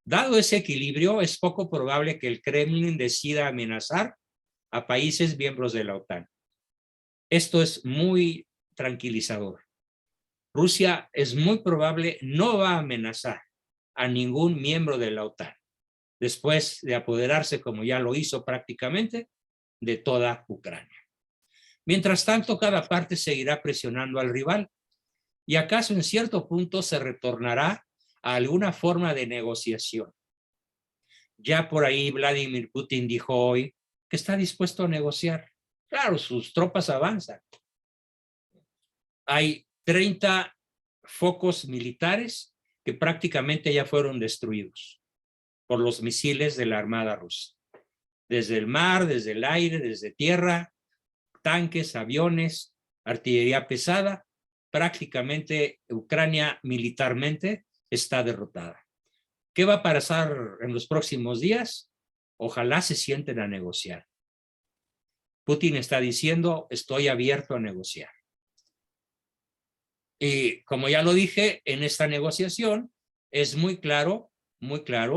Dado ese equilibrio, es poco probable que el Kremlin decida amenazar a países miembros de la OTAN. Esto es muy tranquilizador. Rusia es muy probable no va a amenazar a ningún miembro de la OTAN, después de apoderarse, como ya lo hizo prácticamente, de toda Ucrania. Mientras tanto, cada parte seguirá presionando al rival y acaso en cierto punto se retornará a alguna forma de negociación. Ya por ahí Vladimir Putin dijo hoy que está dispuesto a negociar. Claro, sus tropas avanzan. Hay 30 focos militares que prácticamente ya fueron destruidos por los misiles de la Armada rusa. Desde el mar, desde el aire, desde tierra, tanques, aviones, artillería pesada, prácticamente Ucrania militarmente está derrotada. ¿Qué va a pasar en los próximos días? Ojalá se sienten a negociar. Putin está diciendo, estoy abierto a negociar. Y como ya lo dije, en esta negociación es muy claro,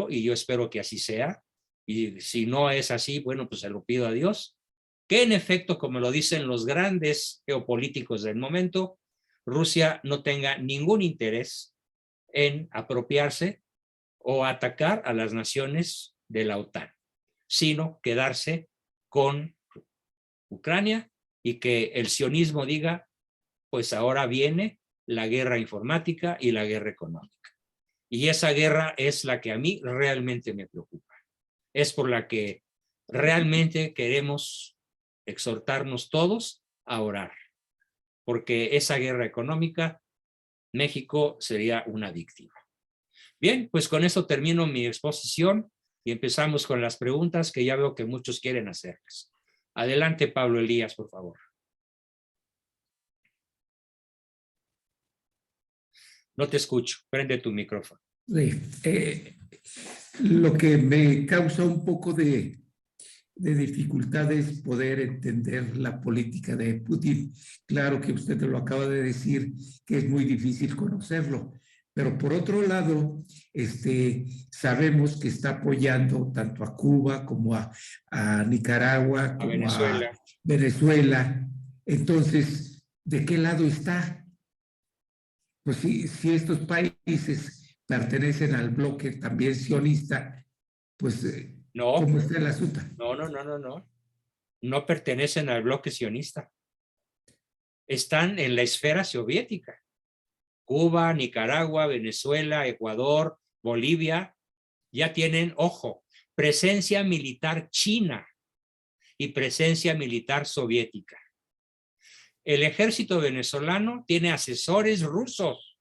y yo espero que así sea, y si no es así, bueno, pues se lo pido a Dios, que en efecto, como lo dicen los grandes geopolíticos del momento, Rusia no tenga ningún interés en apropiarse o atacar a las naciones de la OTAN. sino quedarse con Ucrania y que el sionismo diga, pues ahora viene la guerra informática y la guerra económica. Y esa guerra es la que a mí realmente me preocupa. Es por la que realmente queremos exhortarnos todos a orar, porque esa guerra económica, México sería una víctima. Bien, pues con eso termino mi exposición y empezamos con las preguntas que ya veo que muchos quieren hacerles. Adelante, Pablo Elías, por favor. No te escucho. Prende tu micrófono. Sí, lo que me causa un poco de dificultad es poder entender la política de Putin. Claro que usted lo acaba de decir, que es muy difícil conocerlo, pero por otro lado, sabemos que está apoyando tanto a Cuba como a Nicaragua, como Venezuela. a Venezuela. Entonces, ¿de qué lado está? Pues si estos países pertenecen al bloque también sionista, pues No, ¿cómo está el asunto? no. No pertenecen al bloque sionista. Están en la esfera soviética. Cuba, Nicaragua, Venezuela, Ecuador, Bolivia, ya tienen, ojo, presencia militar china y presencia militar soviética. El ejército venezolano tiene asesores rusos.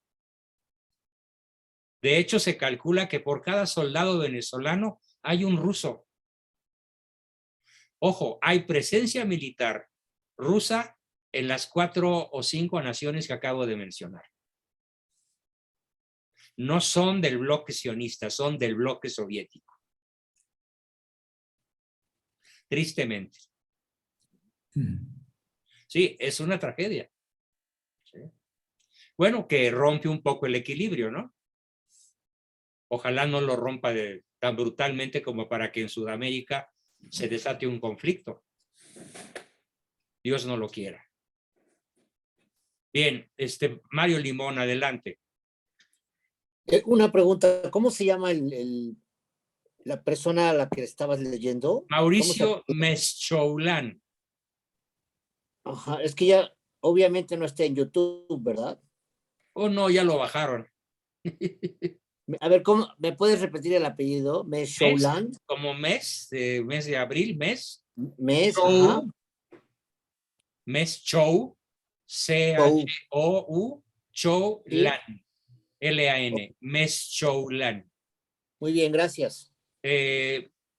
De hecho, se calcula que por cada soldado venezolano hay un ruso. Ojo, hay presencia militar rusa en las 4 o 5 naciones que acabo de mencionar. No son del bloque sionista, son del bloque soviético. Tristemente. Sí, es una tragedia. ¿Sí? Bueno, que rompe un poco el equilibrio, ¿no? Ojalá no lo rompa tan brutalmente como para que en Sudamérica se desate un conflicto. Dios no lo quiera. Bien, Mario Limón, adelante. Una pregunta, ¿cómo se llama la persona a la que estabas leyendo? Mauricio Meschoulan. Ajá, es que ya obviamente no está en YouTube, ¿verdad? Oh, no, ya lo bajaron. A ver, ¿cómo me puedes repetir el apellido? Meschoulan. Como mes de abril, mes. Mes, Show, ajá. Meschou, C-H-O-U, Choulan, L-A-N, Meschoulan. Muy bien, gracias.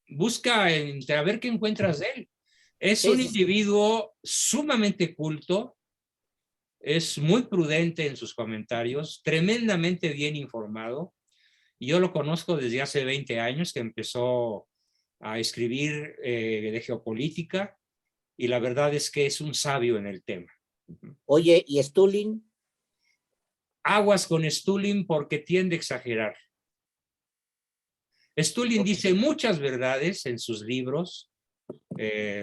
Busca a ver qué encuentras de él. Es un individuo sumamente culto, es muy prudente en sus comentarios, tremendamente bien informado. Yo lo conozco desde hace 20 años que empezó a escribir de geopolítica y la verdad es que es un sabio en el tema. Oye, ¿y Stulin? Aguas con Stulin porque tiende a exagerar. Stulin dice muchas verdades en sus libros,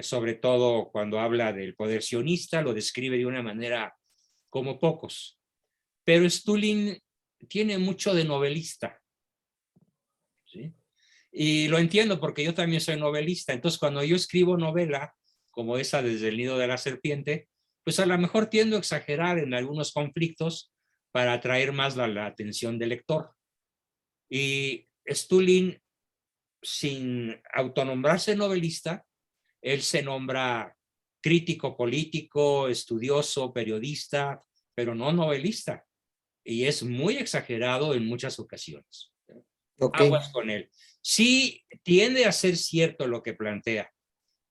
sobre todo cuando habla del poder sionista, lo describe de una manera como pocos. Pero Stulin tiene mucho de novelista. ¿Sí? Y lo entiendo porque yo también soy novelista. Entonces, cuando yo escribo novela, como esa Desde el nido de la serpiente, pues a lo mejor tiendo a exagerar en algunos conflictos para atraer más la atención del lector. Y Stulin, sin autonombrarse novelista, él se nombra crítico político, estudioso, periodista, pero no novelista. Y es muy exagerado en muchas ocasiones. Okay. Aguas con él. Sí, tiende a ser cierto lo que plantea,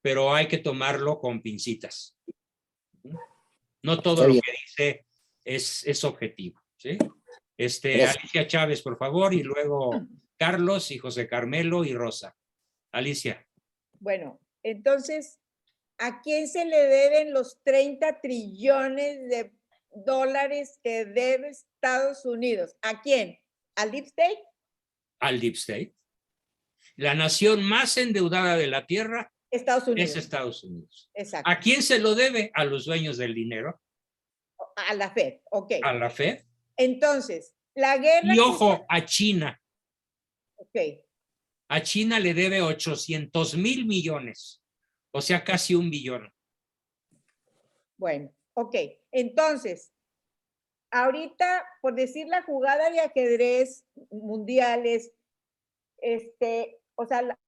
pero hay que tomarlo con pincitas. No todo lo que dice es objetivo. ¿Sí? Alicia Chávez, por favor, y luego Carlos y José Carmelo y Rosa. Alicia. Bueno, entonces, ¿a quién se le deben los 30 trillones de dólares que debe Estados Unidos? ¿A quién? ¿Al Deep State? Al Deep State. La nación más endeudada de la Tierra Estados Unidos. es Estados Unidos. Exacto. ¿A quién se lo debe? A los dueños del dinero. A la Fed, ok. A la Fed. Entonces, la guerra... Y ojo, a China. Ok. A China le debe 800,000 millones, o sea, casi 1 billón. Bueno, ok. Entonces, ahorita, por decir la jugada de ajedrez mundiales, o sea,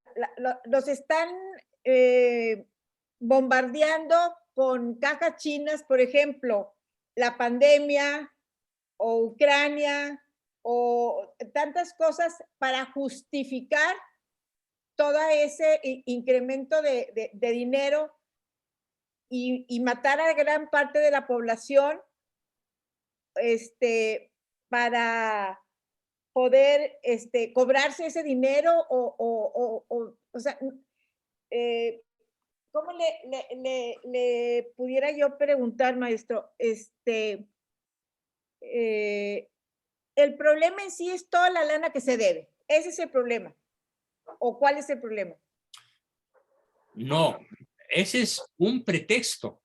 los están bombardeando con cajas chinas, por ejemplo, la pandemia o Ucrania o tantas cosas para justificar todo ese incremento de dinero y matar a gran parte de la población para poder cobrarse ese dinero o sea, ¿cómo le pudiera yo preguntar, maestro? El problema en sí es toda la lana que se debe. Ese es el problema. ¿O cuál es el problema? No, ese es un pretexto.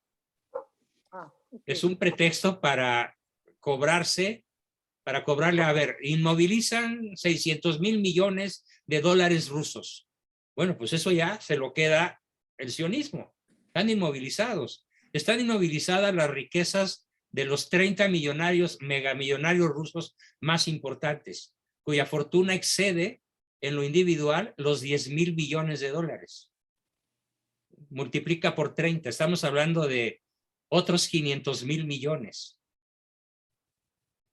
Ah, okay. Es un pretexto para cobrarle, a ver, inmovilizan 600,000 millones de dólares rusos. Bueno, pues eso ya se lo queda el sionismo. Están inmovilizados. Están inmovilizadas las riquezas de los 30 millonarios, megamillonarios rusos más importantes, cuya fortuna excede en lo individual los 10,000 billones de dólares. Multiplica por 30, estamos hablando de otros 500,000 millones.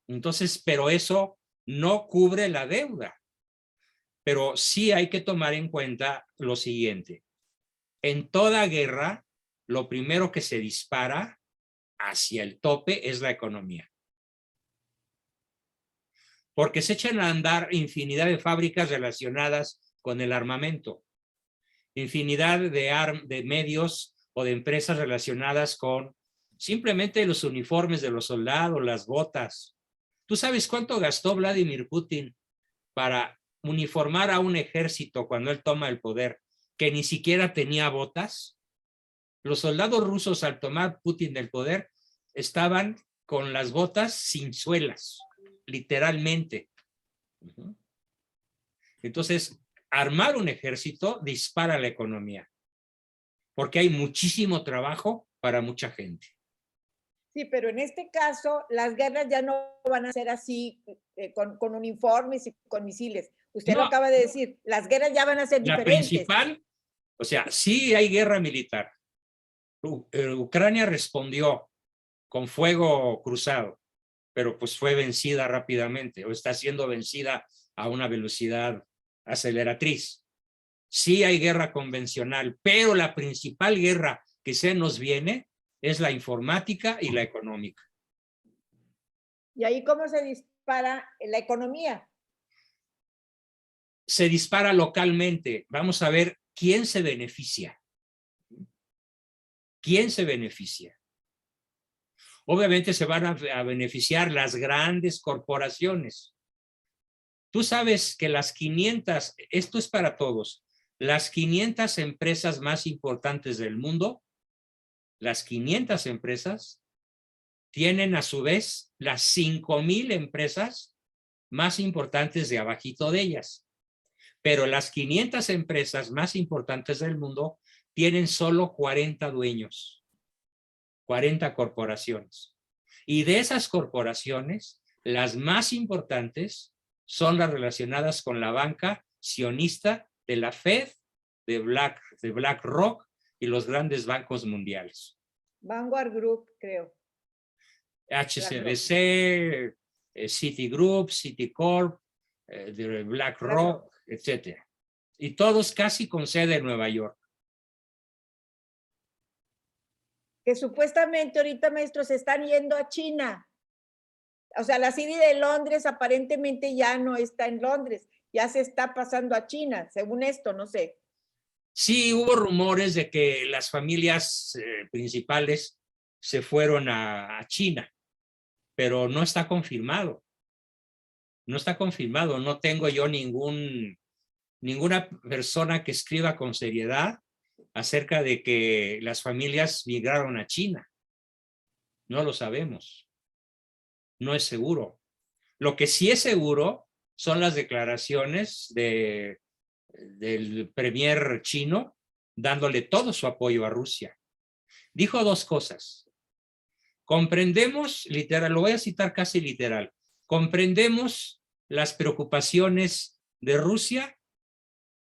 Entonces, pero eso no cubre la deuda. Pero sí hay que tomar en cuenta lo siguiente. En toda guerra, lo primero que se dispara hacia el tope es la economía. Porque se echan a andar infinidad de fábricas relacionadas con el armamento. Infinidad de medios o de empresas relacionadas con simplemente los uniformes de los soldados, las botas. ¿Tú sabes cuánto gastó Vladimir Putin para uniformar a un ejército cuando él toma el poder que ni siquiera tenía botas? Los soldados rusos, al tomar Putin del poder, estaban con las botas sin suelas, literalmente. Entonces, armar un ejército dispara la economía, porque hay muchísimo trabajo para mucha gente. Sí, pero en este caso, las guerras ya no van a ser así, con uniformes y con misiles. Usted No, lo acaba de decir, las guerras ya van a ser la diferentes. principal, o sea, sí hay guerra militar. Ucrania respondió con fuego cruzado, pero pues fue vencida rápidamente o está siendo vencida a una velocidad aceleratriz. Sí hay guerra convencional, pero la principal guerra que se nos viene es la informática y la económica. ¿Y ahí cómo se dispara la economía? Se dispara localmente. Vamos a ver quién se beneficia. ¿Quién se beneficia? Obviamente se van a beneficiar las grandes corporaciones. Tú sabes que las 500, esto es para todos, las 500 empresas más importantes del mundo, las 500 empresas tienen a su vez las 5,000 empresas más importantes de abajito de ellas. Pero las 500 empresas más importantes del mundo tienen solo 40 dueños, 40 corporaciones. Y de esas corporaciones, las más importantes son las relacionadas con la banca sionista de la Fed, de BlackRock y los grandes bancos mundiales. Vanguard Group, creo. HSBC, Citigroup, Citicorp, BlackRock, etc. Y todos casi con sede en Nueva York. Que supuestamente ahorita, maestros, se están yendo a China. O sea, la City de Londres aparentemente ya no está en Londres, ya se está pasando a China, según esto, no sé. Sí, hubo rumores de que las familias principales se fueron a China, pero no está confirmado. No está confirmado, no tengo yo ninguna persona que escriba con seriedad acerca de que las familias migraron a China. No lo sabemos. No es seguro. Lo que sí es seguro son las declaraciones de del premier chino dándole todo su apoyo a Rusia. Dijo dos cosas. Comprendemos, literal, lo voy a citar casi literal, comprendemos las preocupaciones de Rusia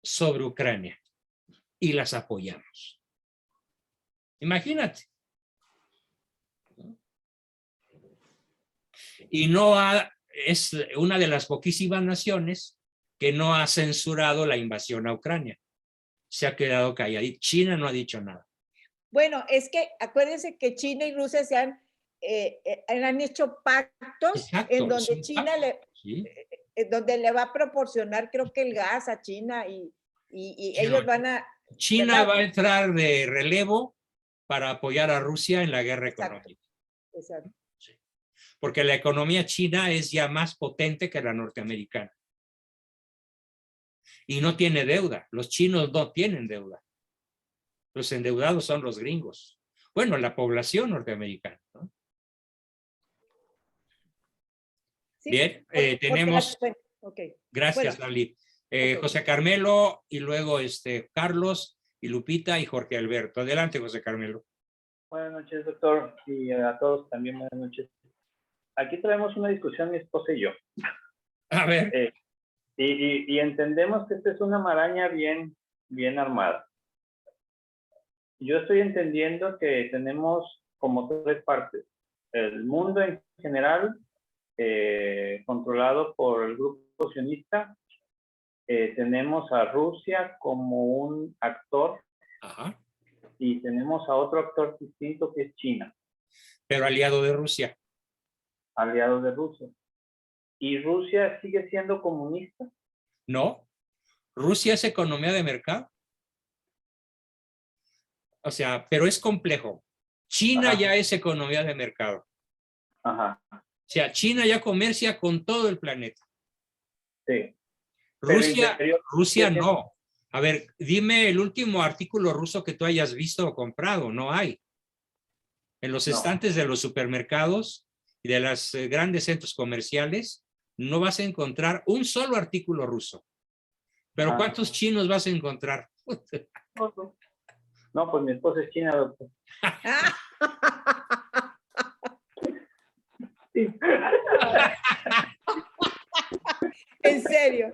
sobre Ucrania y las apoyamos. Imagínate. Y es una de las poquísimas naciones que no ha censurado la invasión a Ucrania. Se ha quedado calladita. China no ha dicho nada. Bueno, es que acuérdense que China y Rusia han hecho pactos Exacto, en es donde un China pacto, sí. donde le va a proporcionar, creo que el gas a China y ellos van a... China ¿verdad? va a entrar de relevo para apoyar a Rusia en la guerra Exacto. económica. Exacto. Porque la economía china es ya más potente que la norteamericana. Y no tiene deuda. Los chinos no tienen deuda. Los endeudados son los gringos. Bueno, la población norteamericana, ¿no? Sí, Bien, porque tenemos... bueno, okay. Gracias, Bueno, Lali. okay. José Carmelo y luego Carlos y Lupita y Jorge Alberto. Adelante, José Carmelo. Buenas noches, doctor, y a todos también buenas noches. Aquí traemos una discusión mi esposa y yo. A ver. Y entendemos que esta es una maraña bien armada. Yo estoy entendiendo que tenemos como tres partes. El mundo en general, controlado por el grupo sionista. Tenemos a Rusia como un actor. Ajá. Y tenemos a otro actor distinto que es China. Pero aliado de Rusia. Aliado de Rusia. ¿Y Rusia sigue siendo comunista? No. Rusia es economía de mercado. O sea, pero es complejo. China Ajá. ya es economía de mercado. Ajá. O sea, China ya comercia con todo el planeta. Sí. Rusia no. A ver, dime el último artículo ruso que tú hayas visto o comprado. No hay. En los estantes de los supermercados y de los grandes centros comerciales no vas a encontrar un solo artículo ruso. Pero ¿cuántos chinos vas a encontrar? No, pues mi esposa es china, doctor. Sí. ¿En serio?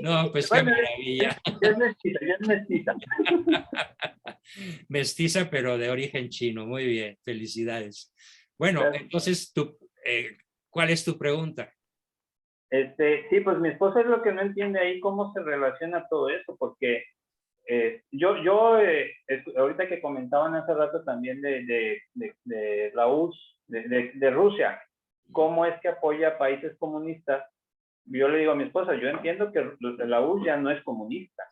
No, pues Bueno, qué maravilla. Ya es mestiza. Mestiza, pero de origen chino. Muy bien, felicidades. Bueno, Gracias. entonces, ¿cuál es tu pregunta? Sí, pues mi esposa es lo que no entiende ahí cómo se relaciona todo eso, porque ahorita que comentaban hace rato también de la URSS, de Rusia, cómo es que apoya a países comunistas. Yo le digo a mi esposa, yo entiendo que la URSS ya no es comunista.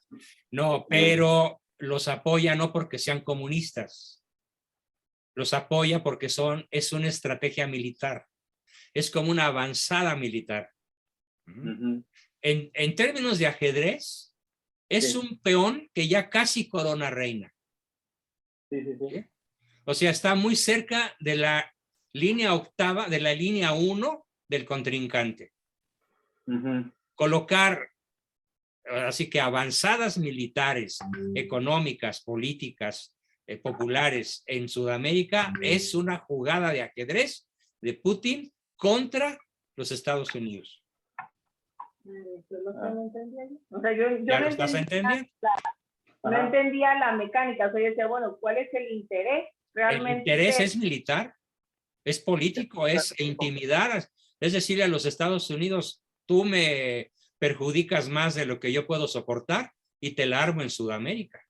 No, pero los apoya no porque sean comunistas. Los apoya porque es una estrategia militar. Es como una avanzada militar. En términos de ajedrez, es un peón que ya casi corona reina. Sí. O sea, está muy cerca de la línea octava, de la línea 1 del contrincante. Colocar, así que avanzadas militares, económicas, políticas, populares en Sudamérica es una jugada de ajedrez de Putin contra los Estados Unidos. O sea, yo ¿Ya no lo estás entendiendo? No entendía la mecánica. O sea, yo decía, bueno, ¿cuál es el interés realmente? El interés es militar, es político, es intimidar, es decirle a los Estados Unidos, tú me perjudicas más de lo que yo puedo soportar y te la armo en Sudamérica.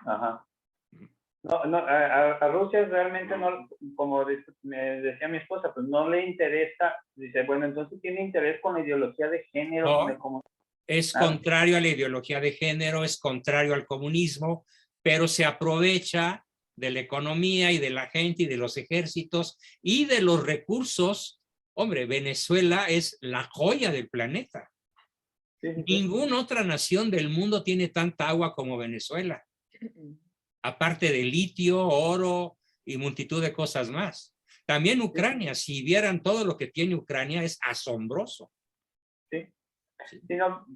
Ajá. No, a Rusia realmente no, como me decía mi esposa, pues no le interesa. Dice, bueno, entonces tiene interés con la ideología de género. No, es contrario a la ideología de género, es contrario al comunismo, pero se aprovecha de la economía y de la gente y de los ejércitos y de los recursos. Hombre, Venezuela es la joya del planeta. Ninguna otra nación del mundo tiene tanta agua como Venezuela. Aparte de litio, oro y multitud de cosas más. También Ucrania, si vieran todo lo que tiene Ucrania, es asombroso. Sí. Sí. Sí, no,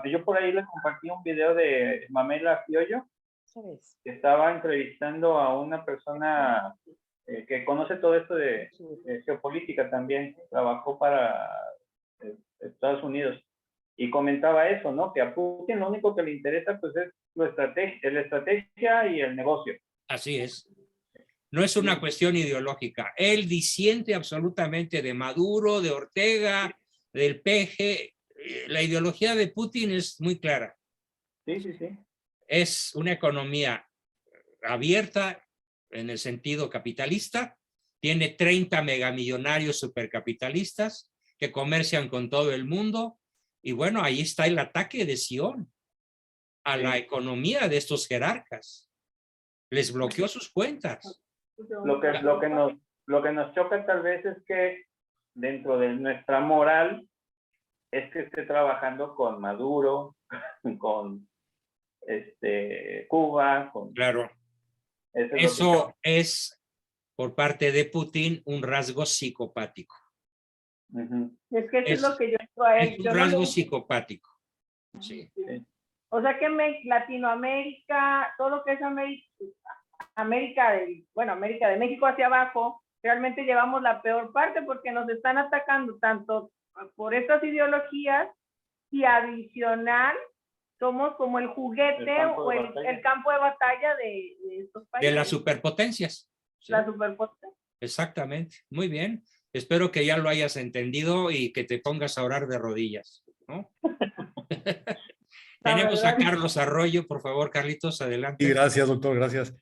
yo por ahí les compartí un video de Mamela Fiollo, ¿Sabes? que estaba entrevistando a una persona que conoce todo esto de geopolítica también, trabajó para Estados Unidos, y comentaba eso, ¿no? Que a Putin lo único que le interesa pues es la estrategia y el negocio. Así es. No es una cuestión ideológica. Él disiente absolutamente de Maduro, de Ortega, del PG. La ideología de Putin es muy clara. Sí, sí, sí. Es una economía abierta en el sentido capitalista. Tiene 30 megamillonarios supercapitalistas que comercian con todo el mundo. Y bueno, ahí está el ataque de Sion a la economía de estos jerarcas. Les bloqueó sus cuentas. Lo que nos choca tal vez es que dentro de nuestra moral es que esté trabajando con Maduro, con Cuba, con... Claro. Eso es por parte de Putin un rasgo psicopático. Es que eso es lo que yo digo a él. Es un rasgo psicopático. Sí. O sea que Latinoamérica, todo lo que es América de México hacia abajo, realmente llevamos la peor parte porque nos están atacando tanto por estas ideologías y adicional somos como el juguete o el campo de batalla de estos países. De las superpotencias. Sí. La superpotencia. Exactamente. Muy bien. Espero que ya lo hayas entendido y que te pongas a orar de rodillas, ¿no? Tenemos a Carlos Arroyo, por favor, Carlitos, adelante. Y gracias, doctor, gracias.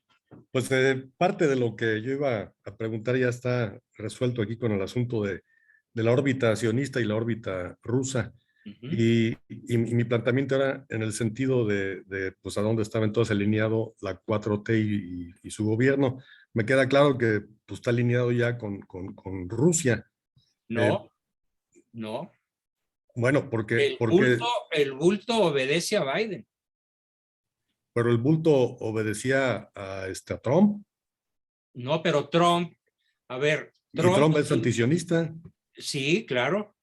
Pues parte de lo que yo iba a preguntar ya está resuelto aquí con el asunto de la órbita sionista y la órbita rusa. Y mi planteamiento era en el sentido de pues a dónde estaba entonces alineado la 4T y su gobierno. Me queda claro que pues, está alineado ya con Rusia. No, no. Bueno, porque el bulto obedece a Biden. Pero el bulto obedecía a Trump. No, pero Trump, a ver. Trump es antisionista. Sí, claro.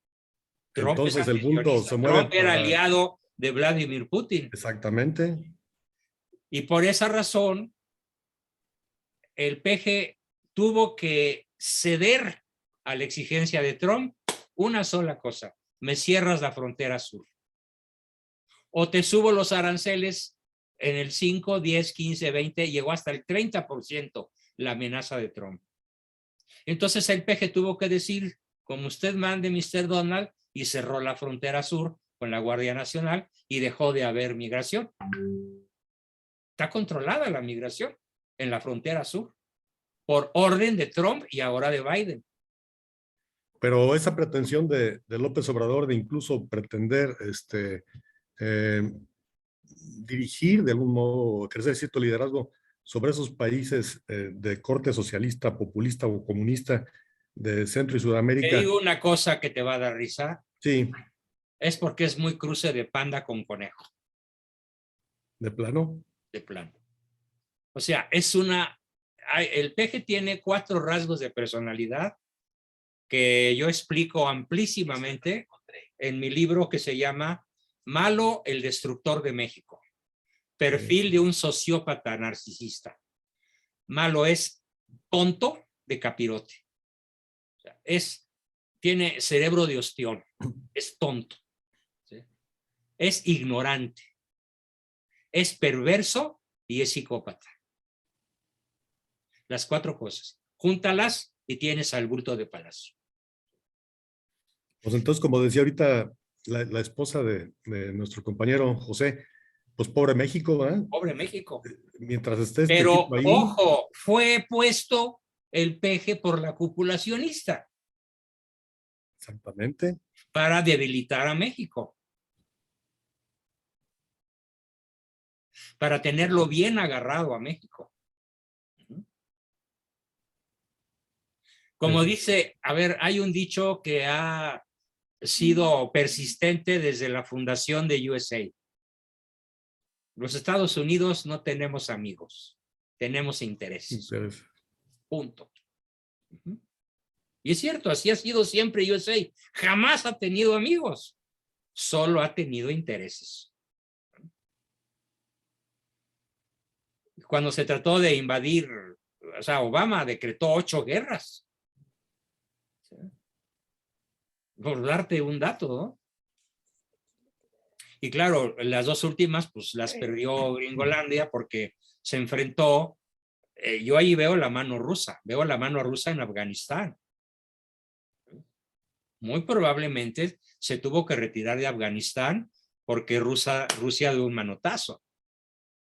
Trump entonces el bulto se mueve. Trump era aliado de Vladimir Putin. Exactamente. Y por esa razón, el PG tuvo que ceder a la exigencia de Trump una sola cosa: me cierras la frontera sur. O te subo los aranceles en el 5, 10, 15, 20, llegó hasta el 30% la amenaza de Trump. Entonces el PG tuvo que decir, como usted mande, Mr. Donald, y cerró la frontera sur con la Guardia Nacional y dejó de haber migración. Está controlada la migración en la frontera sur por orden de Trump y ahora de Biden. Pero esa pretensión de López Obrador de incluso pretender dirigir de algún modo, ejercer cierto liderazgo sobre esos países de corte socialista, populista o comunista de Centro y Sudamérica. Te digo una cosa que te va a dar risa. Sí. Es porque es muy cruce de panda con conejo. ¿De plano? De plano. O sea, el PG tiene 4 rasgos de personalidad que yo explico amplísimamente en mi libro que se llama Malo, el destructor de México. Perfil de un sociópata narcisista. Malo es tonto de capirote. O sea, tiene cerebro de ostión. Es tonto. ¿Sí? Es ignorante. Es perverso y es psicópata. Las 4 cosas. Júntalas y tienes al bulto de palacio. Pues entonces, como decía ahorita la esposa de nuestro compañero José, pues pobre México, ¿verdad? Pobre México. Mientras esté Pero, tipo ahí, ojo, fue puesto el PG por la cúpula sionista. Exactamente. Para debilitar a México. Para tenerlo bien agarrado a México. Como dice, a ver, hay un dicho que ha sido persistente desde la fundación de USA. Los Estados Unidos no tenemos amigos, tenemos intereses. Punto. Y es cierto, así ha sido siempre USA. Jamás ha tenido amigos. solo ha tenido intereses. Cuando se trató de invadir, o sea, Obama decretó 8 guerras. Por darte un dato, ¿no? Y claro, las 2 últimas, pues las perdió Gringolandia porque se enfrentó. Yo ahí veo la mano rusa en Afganistán. Muy probablemente se tuvo que retirar de Afganistán porque Rusia dio un manotazo.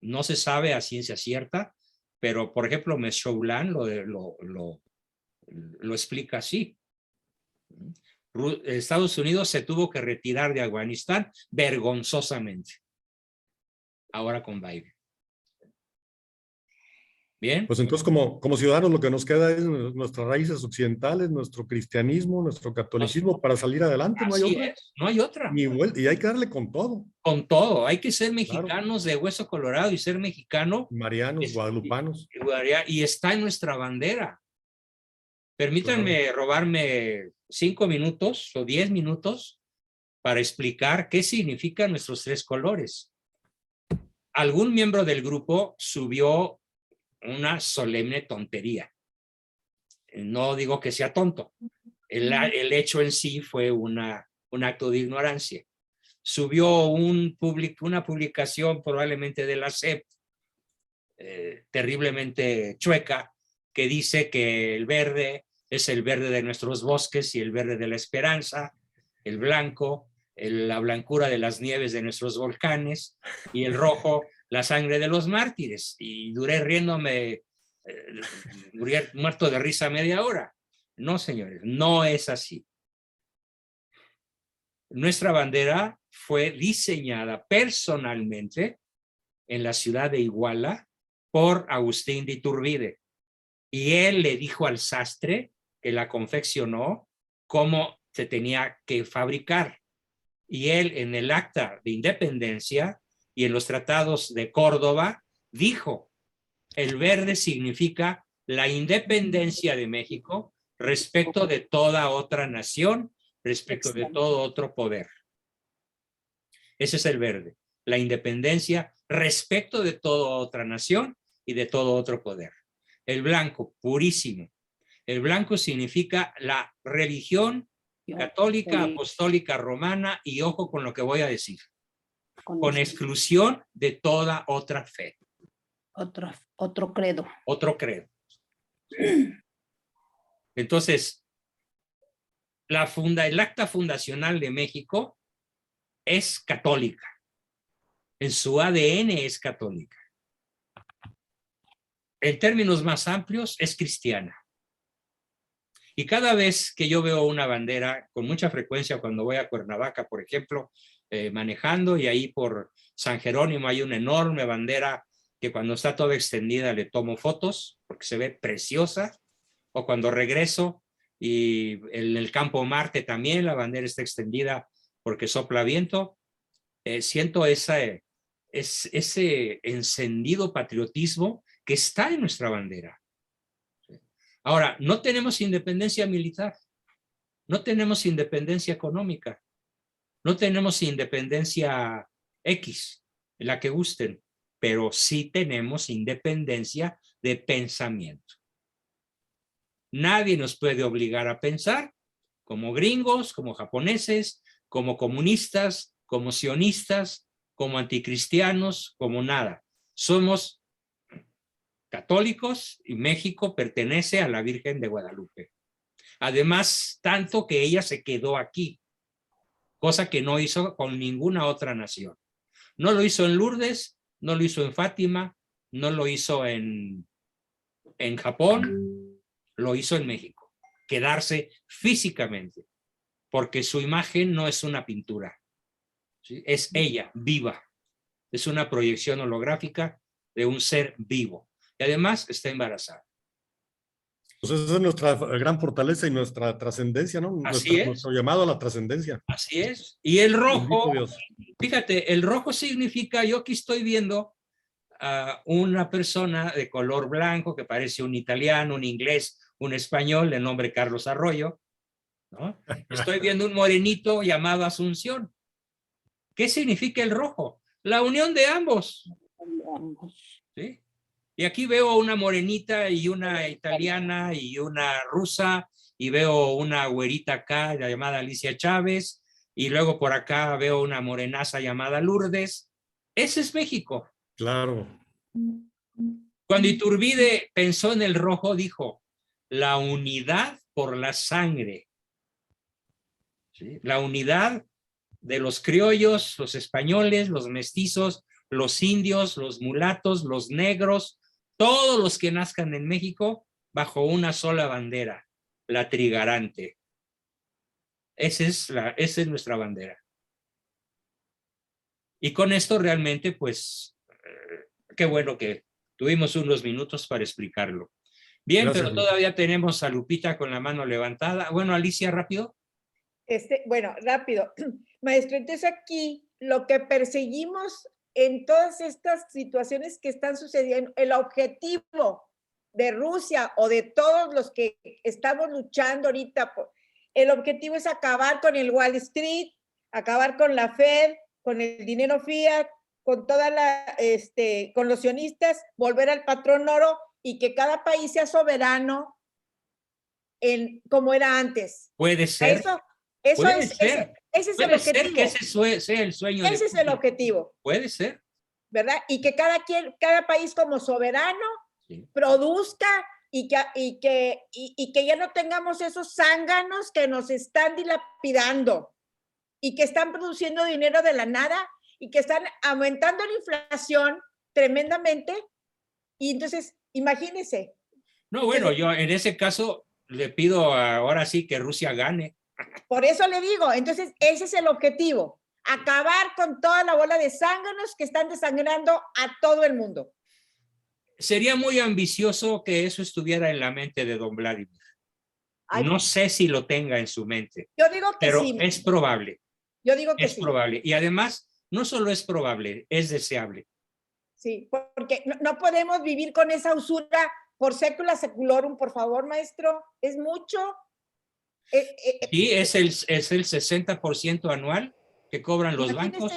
No se sabe a ciencia cierta, pero por ejemplo Meshoulan lo explica así. Estados Unidos se tuvo que retirar de Afganistán vergonzosamente. Ahora con Biden. Bien. Pues entonces como ciudadanos lo que nos queda es nuestras raíces occidentales, nuestro cristianismo, nuestro catolicismo para salir adelante, no hay Así otra. es, no hay otra. Y hay que darle con todo. Con todo, hay que ser mexicanos Claro. de hueso colorado y ser mexicano. Marianos, guadalupanos. Y está en nuestra bandera. Permítanme robarme 5 minutos o 10 minutos para explicar qué significan nuestros 3 colores. Algún miembro del grupo subió una solemne tontería. No digo que sea tonto. El hecho en sí fue un acto de ignorancia. Subió una publicación probablemente de la SEP, terriblemente chueca, que dice que el verde es el verde de nuestros bosques y el verde de la esperanza, el blanco, la blancura de las nieves de nuestros volcanes, y el rojo, la sangre de los mártires. Y duré riéndome, duré muerto de risa media hora. No, señores, no es así. Nuestra bandera fue diseñada personalmente en la ciudad de Iguala por Agustín de Iturbide. Y él le dijo al sastre que la confeccionó cómo se tenía que fabricar. Y él en el acta de independencia y en los tratados de Córdoba dijo: el verde significa la independencia de México respecto de toda otra nación, respecto de todo otro poder. Ese es el verde, la independencia respecto de toda otra nación y de todo otro poder. El blanco, purísimo. El blanco significa la religión católica, apostólica, romana, y ojo con lo que voy a decir, con exclusión de toda otra fe. Otro credo. Otro credo. Entonces, el acta fundacional de México es católica. En su ADN es católica. En términos más amplios, es cristiana. Y cada vez que yo veo una bandera, con mucha frecuencia cuando voy a Cuernavaca, por ejemplo, manejando, y ahí por San Jerónimo hay una enorme bandera que cuando está toda extendida le tomo fotos porque se ve preciosa, o cuando regreso y en el Campo Marte también la bandera está extendida porque sopla viento, siento ese encendido patriotismo que está en nuestra bandera. Ahora, no tenemos independencia militar, no tenemos independencia económica, no tenemos independencia X, la que gusten, pero sí tenemos independencia de pensamiento. Nadie nos puede obligar a pensar como gringos, como japoneses, como comunistas, como sionistas, como anticristianos, como nada. Somos católicos y México pertenece a la Virgen de Guadalupe. Además, tanto que ella se quedó aquí, cosa que no hizo con ninguna otra nación. No lo hizo en Lourdes, no lo hizo en Fátima, no lo hizo en Japón, lo hizo en México. Quedarse físicamente, porque su imagen no es una pintura, ¿sí? Es ella, viva. Es una proyección holográfica de un ser vivo. Y además está embarazada. Pues esa es nuestra gran fortaleza y nuestra trascendencia, ¿no? Nuestro llamado a la trascendencia. Así es. Y el rojo, fíjate, el rojo significa, yo aquí estoy viendo a una persona de color blanco que parece un italiano, un inglés, un español, de nombre Carlos Arroyo, ¿no? Estoy viendo un morenito llamado Asunción. ¿Qué significa el rojo? La unión de ambos. ¿Sí? Y aquí veo una morenita y una italiana y una rusa, y veo una güerita acá llamada Alicia Chávez, y luego por acá veo una morenaza llamada Lourdes. Ese es México. Claro. Cuando Iturbide pensó en el rojo, dijo, la unidad por la sangre. ¿Sí? La unidad de los criollos, los españoles, los mestizos, los indios, los mulatos, los negros, todos los que nazcan en México bajo una sola bandera, la trigarante. Esa es nuestra bandera. Y con esto realmente, pues, qué bueno que tuvimos unos minutos para explicarlo. Bien, Gracias, pero Luis. todavía tenemos a Lupita con la mano levantada. Bueno, Alicia, rápido. Bueno, rápido. Maestro, entonces aquí lo que perseguimos en todas estas situaciones que están sucediendo, el objetivo de Rusia o de todos los que estamos luchando ahorita, el objetivo es acabar con el Wall Street, acabar con la Fed, con el dinero fiat, con con los sionistas, volver al patrón oro y que cada país sea soberano como era antes. Puede ser. Ese es el objetivo. Puede ser que ese sea el sueño. Ese es el objetivo. Puede ser. ¿Verdad? Y que cada país como soberano produzca y que ya no tengamos esos zánganos que nos están dilapidando y que están produciendo dinero de la nada y que están aumentando la inflación tremendamente. Y entonces, imagínense. No, bueno, yo en ese caso le pido ahora sí que Rusia gane. Por eso le digo, entonces ese es el objetivo, acabar con toda la bola de zánganos que están desangrando a todo el mundo. Sería muy ambicioso que eso estuviera en la mente de don Vladimir. Ay, no sé si lo tenga en su mente. Yo digo que pero sí. es probable. Yo digo que es sí. probable. Y además, no solo es probable, es deseable. Sí, porque no podemos vivir con esa usura por secula seculorum, por favor, maestro. Es mucho. Sí, es el 60% anual que cobran los bancos.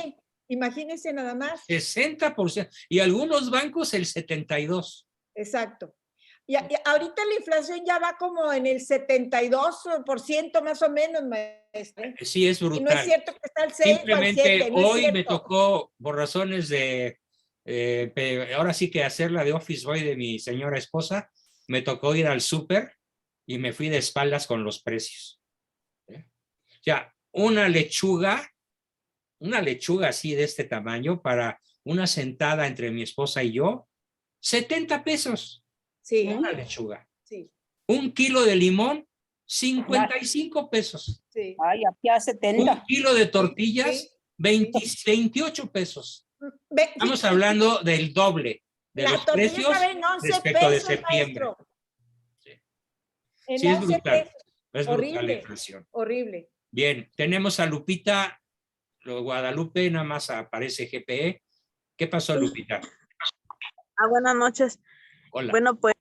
Imagínense nada más. 60%. Y algunos bancos el 72%. Exacto. Y ahorita la inflación ya va como en el 72% más o menos, maestro. Sí, es brutal. Y no es cierto que está al 6 Simplemente o al 7, no hoy me tocó, por razones de, ahora sí que hacer la de office boy de mi señora esposa, me tocó ir al súper y me fui de espaldas con los precios. O sea, una lechuga así de este tamaño para una sentada entre mi esposa y yo, 70 pesos. Sí. Una lechuga. Sí. Un kilo de limón, 55 pesos. Sí. Ay, aquí a 70. Un kilo de tortillas, 28 pesos. Estamos hablando del doble de los precios respecto de septiembre. Sí, es brutal. Es brutal la inflación. Horrible. Bien, tenemos a Lupita Guadalupe, nada más aparece GPE. ¿Qué pasó, Lupita? Buenas noches. Hola. Bueno, pues,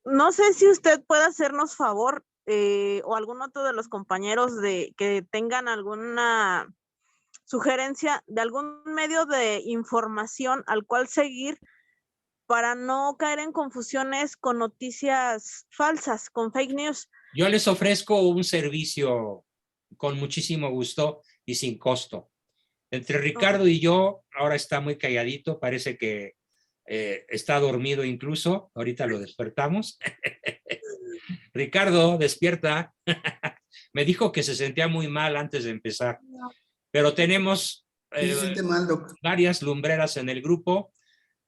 no sé si usted puede hacernos favor o algún otro de los compañeros de que tengan alguna sugerencia de algún medio de información al cual seguir para no caer en confusiones con noticias falsas, con fake news. Yo les ofrezco un servicio con muchísimo gusto y sin costo. Entre Ricardo y yo, ahora está muy calladito, parece que está dormido incluso, ahorita lo despertamos. Ricardo, despierta. Me dijo que se sentía muy mal antes de empezar, pero tenemos varias lumbreras en el grupo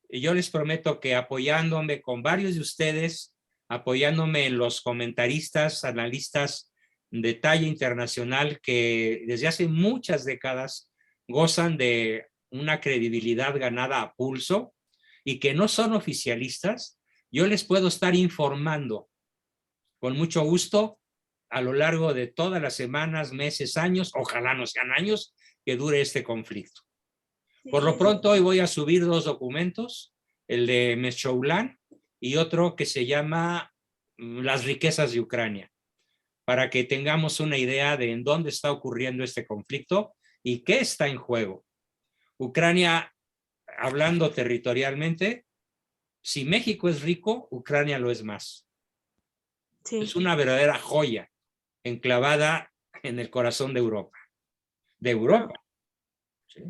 y yo les prometo que apoyándome con varios de ustedes, apoyándome en los comentaristas, analistas de talla internacional que desde hace muchas décadas gozan de una credibilidad ganada a pulso y que no son oficialistas, yo les puedo estar informando con mucho gusto a lo largo de todas las semanas, meses, años, ojalá no sean años, que dure este conflicto. Por lo pronto hoy voy a subir 2 documentos, el de Meshoulán y otro que se llama Las riquezas de Ucrania, para que tengamos una idea de en dónde está ocurriendo este conflicto y qué está en juego. Ucrania, hablando territorialmente, si México es rico, Ucrania lo es más. Sí. Es una verdadera joya enclavada en el corazón de Europa. De Europa. ¿Sí?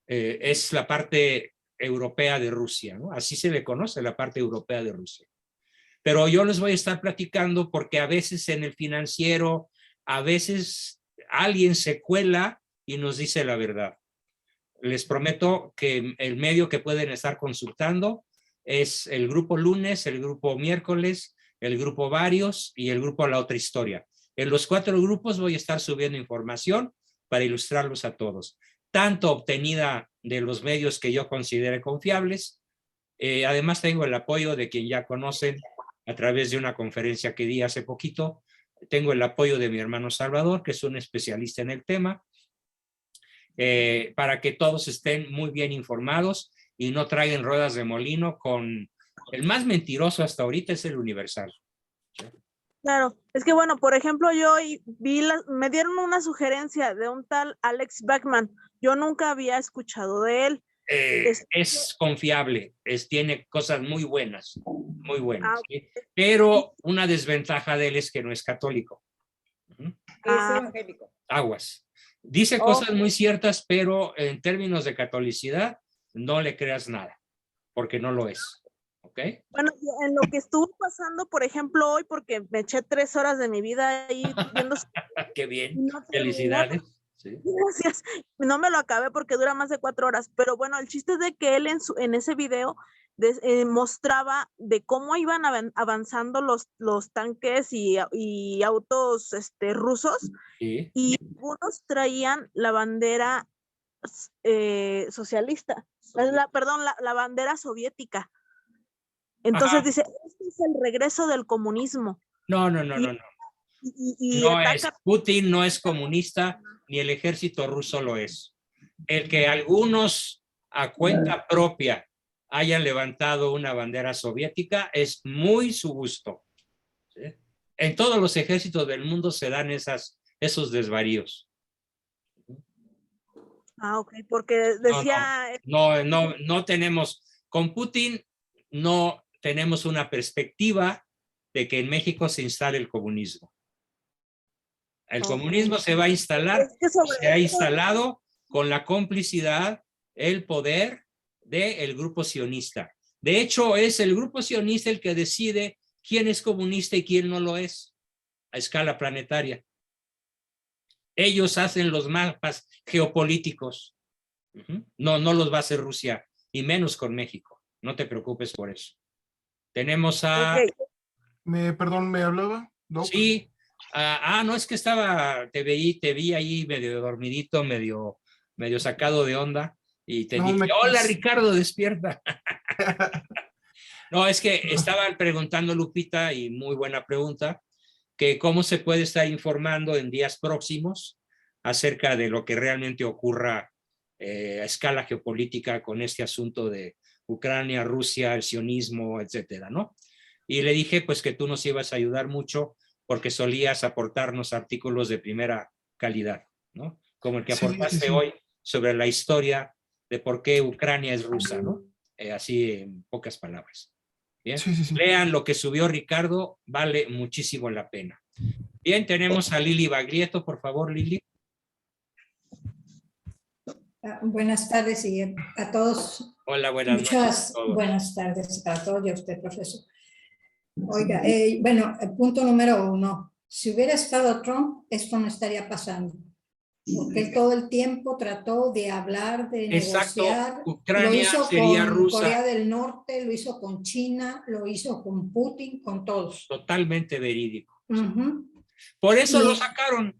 Es la parte europea de Rusia, ¿no? Así se le conoce, la parte europea de Rusia. Pero yo les voy a estar platicando porque a veces en el financiero, a veces alguien se cuela y nos dice la verdad. Les prometo que el medio que pueden estar consultando es el grupo lunes, el grupo miércoles, el grupo varios y el grupo La Otra Historia. En los 4 grupos voy a estar subiendo información para ilustrarlos a todos, tanto obtenida de los medios que yo considere confiables. Además tengo el apoyo de quien ya conocen a través de una conferencia que di hace poquito. Tengo el apoyo de mi hermano Salvador, que es un especialista en el tema, para que todos estén muy bien informados y no traigan ruedas de molino con... El más mentiroso hasta ahorita es el Universal. Claro, es que bueno, por ejemplo, yo me dieron una sugerencia de un tal Alex Beckman. Yo nunca había escuchado de él. Es confiable, tiene cosas muy buenas, ¿sí? Pero una desventaja de él es que no es católico. Es evangélico. Aguas. Dice cosas muy ciertas, pero en términos de catolicidad, no le creas nada, porque no lo es. ¿Ok? Bueno, en lo que estuvo pasando, por ejemplo, hoy, porque me eché 3 horas de mi vida ahí viendo... Qué bien, felicidades. Sí. Gracias. No me lo acabé porque dura más de 4 horas, pero bueno, el chiste es de que él en ese video mostraba de cómo iban avanzando los tanques y autos rusos, Sí. y algunos traían la bandera socialista, la bandera soviética. Entonces dice, este es el regreso del comunismo. No. Y No es, Putin no es comunista, ni el ejército ruso lo es. El que algunos a cuenta propia hayan levantado una bandera soviética es muy su gusto. ¿Sí? En todos los ejércitos del mundo se dan esos desvaríos. Ok, porque decía... No tenemos, con Putin no tenemos una perspectiva de que en México se instale el comunismo. El comunismo se va a instalar, se ha instalado con la complicidad, el poder del grupo sionista. De hecho, es el grupo sionista el que decide quién es comunista y quién no lo es, a escala planetaria. Ellos hacen los mapas geopolíticos. No los va a hacer Rusia, y menos con México. No te preocupes por eso. Tenemos a... Perdón, ¿me hablaba? ¿No? Sí. No, es que te vi ahí medio dormidito, medio sacado de onda, y te dije, hola Ricardo, despierta. No, es que estaban preguntando Lupita, y muy buena pregunta, que cómo se puede estar informando en días próximos acerca de lo que realmente ocurra a escala geopolítica con este asunto de Ucrania, Rusia, el sionismo, etcétera, ¿no? Y le dije pues que tú nos ibas a ayudar mucho porque solías aportarnos artículos de primera calidad, ¿no? Como el que aportaste hoy sobre la historia de por qué Ucrania es rusa, ¿no? Así en pocas palabras. Bien, lean lo que subió Ricardo, vale muchísimo la pena. Bien, tenemos a Lili Baglietto, por favor, Lili. Buenas tardes y a todos. Hola, buenas noches. Buenas tardes a todos y a usted, profesor. Oiga, bueno, el punto número 1. Si hubiera estado Trump, esto no estaría pasando. Porque él todo el tiempo trató de hablar, de negociar. Ucrania lo hizo sería con rusa. Corea del Norte, lo hizo con China, lo hizo con Putin, con todos. Totalmente verídico. Por eso lo sacaron.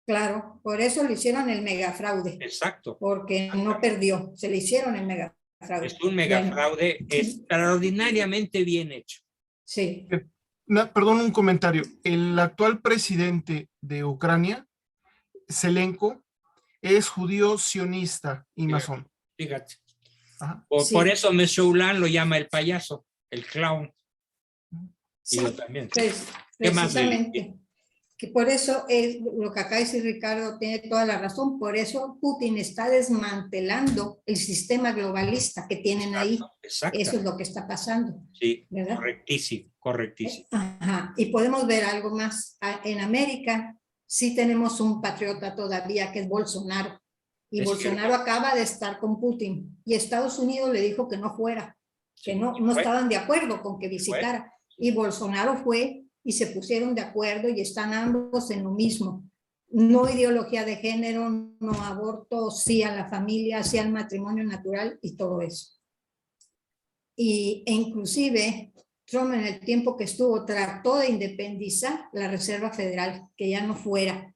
Claro, por eso le hicieron el megafraude. Exacto. Porque no perdió, se le hicieron el megafraude. Es un megafraude extraordinariamente bien hecho. Sí. Perdón, un comentario. El actual presidente de Ucrania, Zelenko, es judío sionista y masón. Fíjate. Por eso Meshulam lo llama el payaso, el clown. Sí, y yo también. precisamente. Que por eso es lo que acá dice Ricardo, tiene toda la razón, por eso Putin está desmantelando el sistema globalista que tienen ahí. Exacto. Eso es lo que está pasando. Sí, ¿verdad? correctísimo, correctísimo. Ajá. Y podemos ver algo más. En América sí tenemos un patriota todavía que es Bolsonaro. Y Es Bolsonaro cierto. acaba de estar con Putin. Y Estados Unidos le dijo que no fuera, que no estaban de acuerdo con que visitara. Y Bolsonaro fue y se pusieron de acuerdo y están ambos en lo mismo. No ideología de género, no aborto, sí a la familia, sí al matrimonio natural y todo eso. E inclusive Trump en el tiempo que estuvo trató de independizar la Reserva Federal, que ya no fuera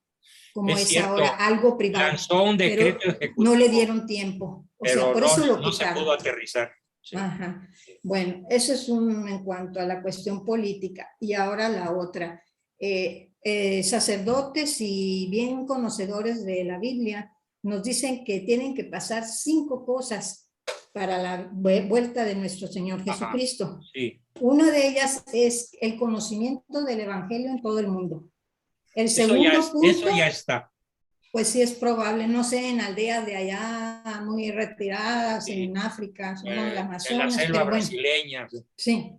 como es cierto, ahora, algo privado. Lanzó un decreto pero ejecutivo, no le dieron tiempo. O sea, por eso lo no se quitaron. pudo aterrizar. Sí. Ajá. Bueno, eso es en cuanto a la cuestión política. Y ahora la otra. Sacerdotes y bien conocedores de la Biblia nos dicen que tienen que pasar 5 cosas para la vuelta de nuestro Señor Jesucristo. Ajá, sí. Una de ellas es el conocimiento del Evangelio en todo el mundo. El segundo punto, eso ya está. pues sí es probable, no sé, en aldeas de allá muy retiradas, sí, en África, no en el Amazonas. En la selva brasileña. Bueno, sí,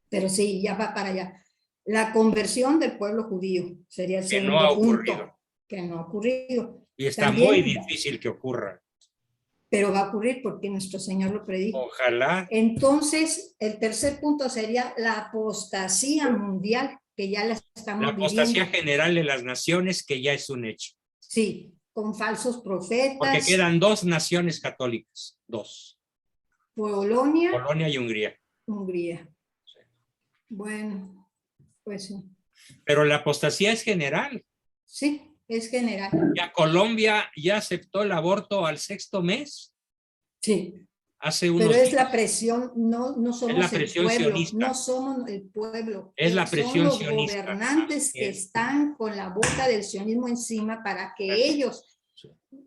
pero sí, ya va para allá. La conversión del pueblo judío sería el segundo no ha punto. ocurrido. Que no ha ocurrido. Y está también, muy difícil que ocurra. Pero va a ocurrir porque nuestro Señor lo predijo. Ojalá. Entonces, el tercer punto sería la apostasía mundial, que ya la estamos viviendo. La apostasía general de las naciones, que ya es un hecho. Sí, con falsos profetas. Porque quedan 2 naciones católicas, 2. Polonia y Hungría. Hungría. Sí. Bueno, pues sí. Pero la apostasía es general. Sí, es general. Ya Colombia ya aceptó el aborto al 6º mes. Sí. Hace unos Pero es días. la presión, no somos la presión el pueblo, sionista. no somos el pueblo. Es la presión son los sionista. gobernantes que están con la boca del sionismo encima para que ellos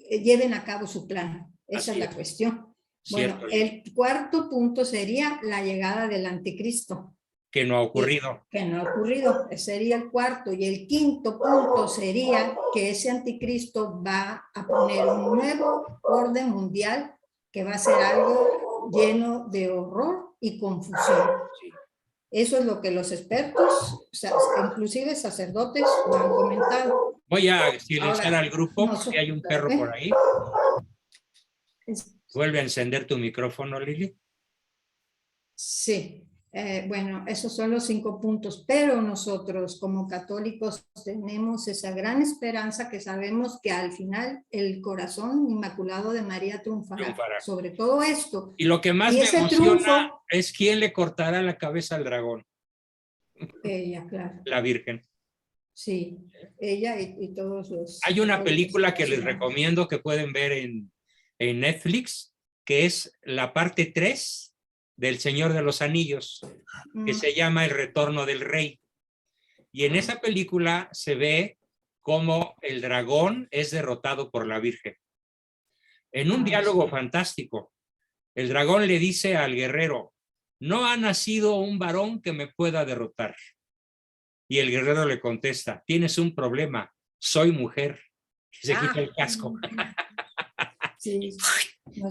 lleven a cabo su plan. Esa es la cuestión. Bueno, el cuarto punto sería la llegada del anticristo. Que no ha ocurrido. Que no ha ocurrido, sería el cuarto. Y el quinto punto sería que ese anticristo va a poner un nuevo orden mundial que va a ser algo lleno de horror y confusión. Sí. Eso es lo que los expertos, o sea, inclusive sacerdotes, lo han comentado. Voy a silenciar Ahora, al grupo porque hay un perro por ahí. Vuelve a encender tu micrófono, Lili. Sí. Bueno, esos son los 5 puntos, pero nosotros como católicos tenemos esa gran esperanza que sabemos que al final el corazón inmaculado de María triunfará. Sobre todo esto. Y lo que más me emociona es quién le cortará la cabeza al dragón. Ella, claro. La Virgen. Sí, ella y todos los... Hay una película que les recomiendo que pueden ver en Netflix, que es la parte 3 del Señor de los Anillos, que se llama El Retorno del Rey. Y en esa película se ve cómo el dragón es derrotado por la Virgen. En un diálogo fantástico, el dragón le dice al guerrero: no ha nacido un varón que me pueda derrotar. Y el guerrero le contesta: tienes un problema, soy mujer. Y se quita el casco. Sí.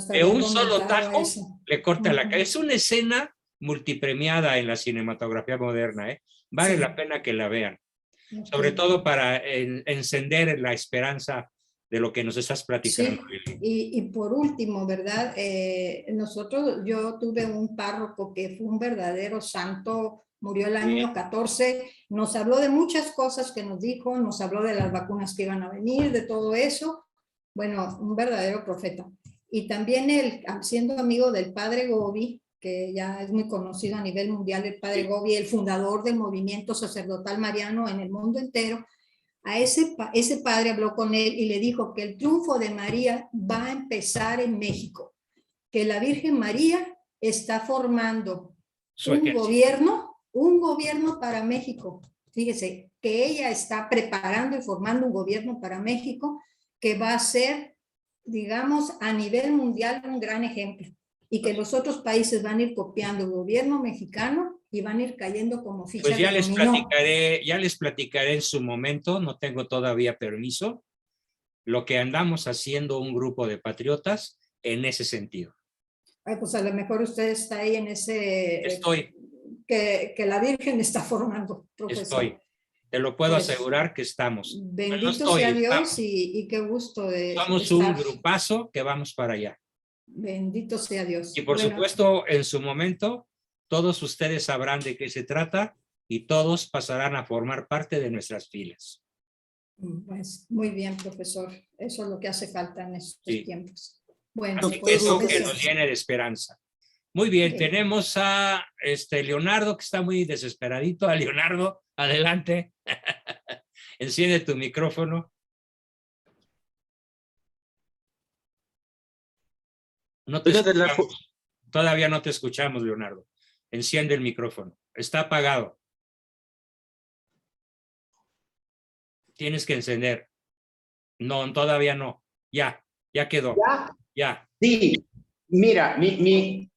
De un solo tajo le corta la cabeza. Es una escena multipremiada en la cinematografía moderna. Vale la pena que la vean. Sobre todo para encender la esperanza de lo que nos estás platicando. Sí. Y por último, ¿verdad? Yo tuve un párroco que fue un verdadero santo, murió el año 14, nos habló de muchas cosas que nos dijo, nos habló de las vacunas que iban a venir, de todo eso. Bueno, un verdadero profeta. Y también él, siendo amigo del padre Gobi, que ya es muy conocido a nivel mundial, el padre Gobi, el fundador del movimiento sacerdotal mariano en el mundo entero, a ese padre habló con él y le dijo que el triunfo de María va a empezar en México, que la Virgen María está formando un gobierno para México. Fíjese, que ella está preparando y formando un gobierno para México que va a ser, digamos, a nivel mundial un gran ejemplo, y que los otros países van a ir copiando el gobierno mexicano y van a ir cayendo como fichas Pues ya de les dominó. platicaré en su momento, no tengo todavía permiso, lo que andamos haciendo un grupo de patriotas en ese sentido. Ay, pues a lo mejor usted está ahí en ese Estoy, que la Virgen está formando, profesor. estoy. Te lo puedo Pues, asegurar que estamos. Bendito estoy, sea Dios estamos. y qué gusto de Somos un estar. grupazo que vamos para allá. Bendito sea Dios. Y por Bueno, supuesto, en su momento, todos ustedes sabrán de qué se trata y todos pasarán a formar parte de nuestras filas. pues muy bien, profesor. Eso es lo que hace falta en estos Sí. tiempos. Bueno, Así que pues eso que eso. nos llene de esperanza. Muy bien, Bien. tenemos a Leonardo, que está muy desesperadito. A Leonardo, adelante. Enciende tu micrófono. No te Fíjate, escuchamos. Todavía no te escuchamos, Leonardo. Enciende el micrófono. Está apagado. Tienes que encender. No, todavía no. Ya quedó. ¿Ya? Ya. Sí, mira, mi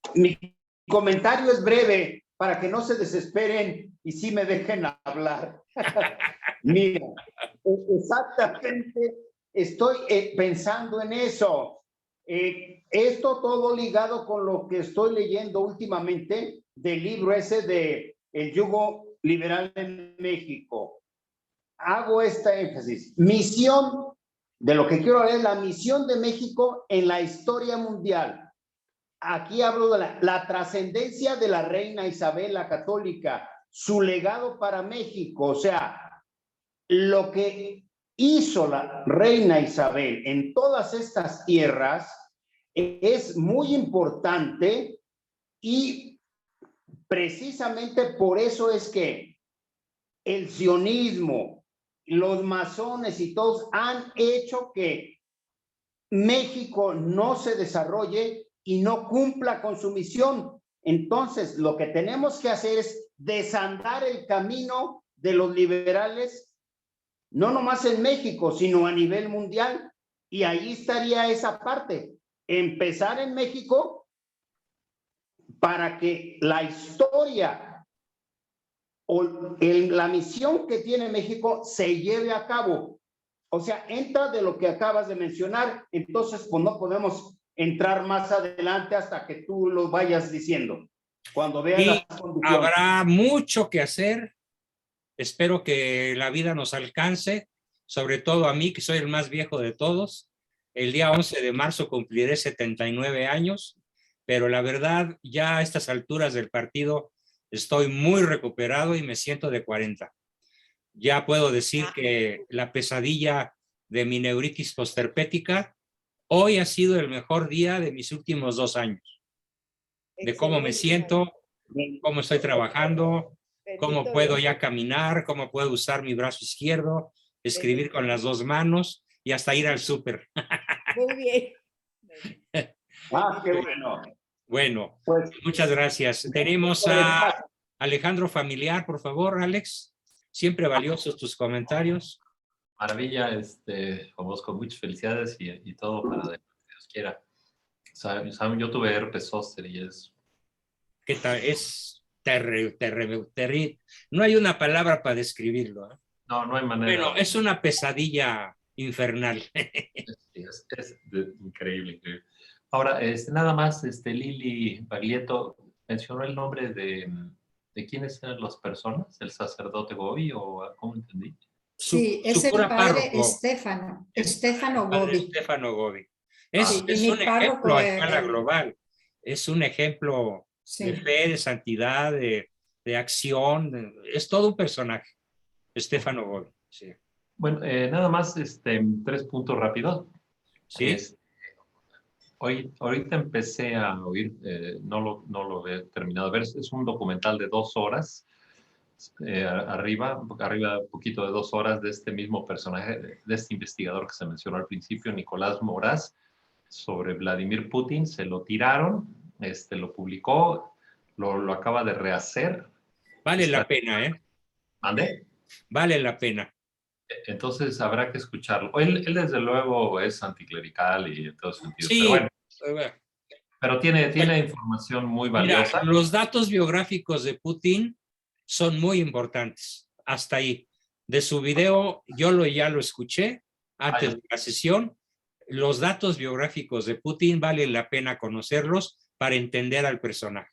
comentario es breve para que no se desesperen y sí me dejen hablar. Mira, exactamente estoy pensando en eso. Esto todo ligado con lo que estoy leyendo últimamente del libro ese de El yugo liberal en México. Hago esta énfasis. Misión, de lo que quiero hablar es la misión de México en la historia mundial. Aquí hablo de la trascendencia de la reina Isabel la Católica, su legado para México, o sea, lo que hizo la reina Isabel en todas estas tierras es muy importante y precisamente por eso es que el sionismo, los masones y todos han hecho que México no se desarrolle y no cumpla con su misión. Entonces, lo que tenemos que hacer es desandar el camino de los liberales, no nomás en México, sino a nivel mundial. Y ahí estaría esa parte. Empezar en México para que la historia o la misión que tiene México se lleve a cabo. O sea, entra de lo que acabas de mencionar, entonces pues no podemos entrar más adelante hasta que tú lo vayas diciendo. Cuando veas las condiciones. Habrá mucho que hacer. Espero que la vida nos alcance, sobre todo a mí, que soy el más viejo de todos. El día 11 de marzo cumpliré 79 años, pero la verdad, ya a estas alturas del partido estoy muy recuperado y me siento de 40. Ya puedo decir que la pesadilla de mi neuritis posterpética hoy ha sido el mejor día de mis últimos 2 años. De cómo me siento, cómo estoy trabajando, cómo puedo ya caminar, cómo puedo usar mi brazo izquierdo, escribir con las 2 manos y hasta ir al súper. Muy bien. Qué bueno. Bueno, pues, muchas gracias. Tenemos a Alejandro Familiar, por favor, Alex. Siempre valiosos tus comentarios. Maravilla, Juan Bosco, muchas felicidades y todo para Dios quiera. Yo tuve herpes zóster y es... ¿Qué tal? Es terrible. No hay una palabra para describirlo. No, no hay manera. Bueno, es una pesadilla infernal. Es increíble, increíble. Ahora, nada más, Lili Baglietto mencionó el nombre de quiénes eran las personas, el sacerdote Gobi, o ¿cómo entendí? Sí, es el padre Stefano Gobi. Stefano Gobi. Es un ejemplo a escala global. Es un ejemplo de fe, de santidad, de acción. Es todo un personaje. Stefano Gobi. Sí. Bueno, nada más 3 puntos rápidos. Sí. Ahorita empecé a oír, no lo he terminado de ver, es un documental de 2 horas, arriba un poquito de 2 horas, de este mismo personaje, de este investigador que se mencionó al principio, Nicolás Moraz, sobre Vladimir Putin. Se lo tiraron, lo publicó, lo acaba de rehacer. Vale la pena, ¿eh? ¿Mande? Vale la pena. Entonces habrá que escucharlo. Él desde luego es anticlerical y en todo sentido. Sí, pero bueno. Pero tiene información muy valiosa. Mira, los datos biográficos de Putin son muy importantes. Hasta ahí. De su video, ya lo escuché antes de la sesión. Los datos biográficos de Putin valen la pena conocerlos para entender al personaje.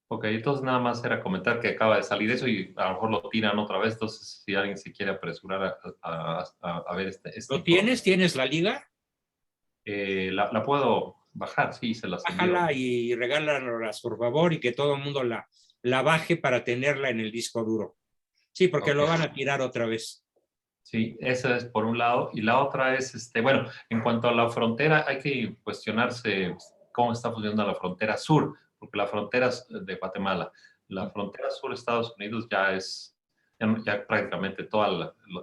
Ok, entonces nada más era comentar que acaba de salir eso y a lo mejor lo tiran otra vez. Entonces, si alguien se quiere apresurar a ver este ¿Lo tienes? ¿Tienes la liga? La puedo bajar, sí, se las envío. Bájala y regálalas, por favor, y que todo el mundo la baje para tenerla en el disco duro. Sí, porque lo van a tirar otra vez. Sí, esa es por un lado. Y la otra es, bueno, en cuanto a la frontera, hay que cuestionarse cómo está funcionando la frontera sur, porque la frontera de Guatemala, la frontera sur de Estados Unidos ya prácticamente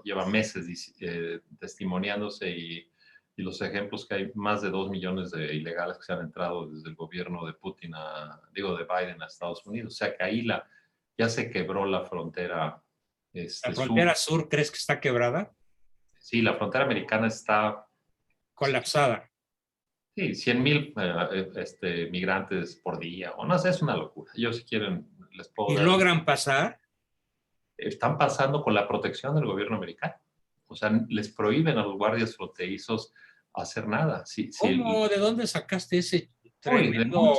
lleva meses testimoniándose y los ejemplos que hay más de 2 millones de ilegales que se han entrado desde el gobierno de Putin de Biden a Estados Unidos. O sea que ahí ya se quebró la frontera. ¿La frontera sur crees que está quebrada? Sí, la frontera americana está colapsada. Sí, 100,000 migrantes por día, o no sé, es una locura. Ellos si quieren les puedo ¿Y dar... logran pasar? Están pasando con la protección del gobierno americano. O sea, les prohíben a los guardias fronterizos hacer nada. ¿Cómo? ¿De dónde sacaste ese tremendo?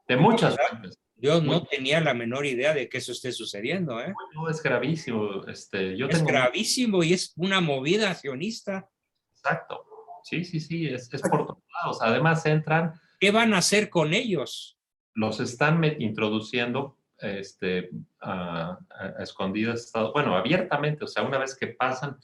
De muchas fuentes. Yo no tenía la menor idea de que eso esté sucediendo, ¿eh? No, es gravísimo. Es gravísimo y es una movida sionista. Exacto. Sí, es por todos lados. Además entran... ¿Qué van a hacer con ellos? Los están introduciendo a escondidas, bueno, abiertamente. O sea, una vez que pasan,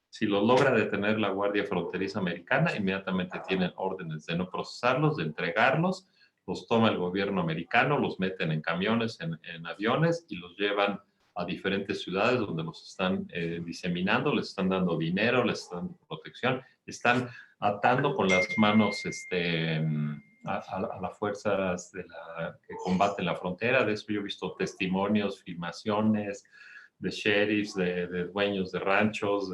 si los logra detener la Guardia Fronteriza Americana, inmediatamente tienen órdenes de no procesarlos, de entregarlos. Los toma el gobierno americano, los meten en camiones, en aviones y los llevan a diferentes ciudades donde los están diseminando, les están dando dinero, les están dando protección, están atando con las manos a las fuerzas que combaten la frontera. De eso yo he visto testimonios, filmaciones de sheriffs, de dueños de ranchos.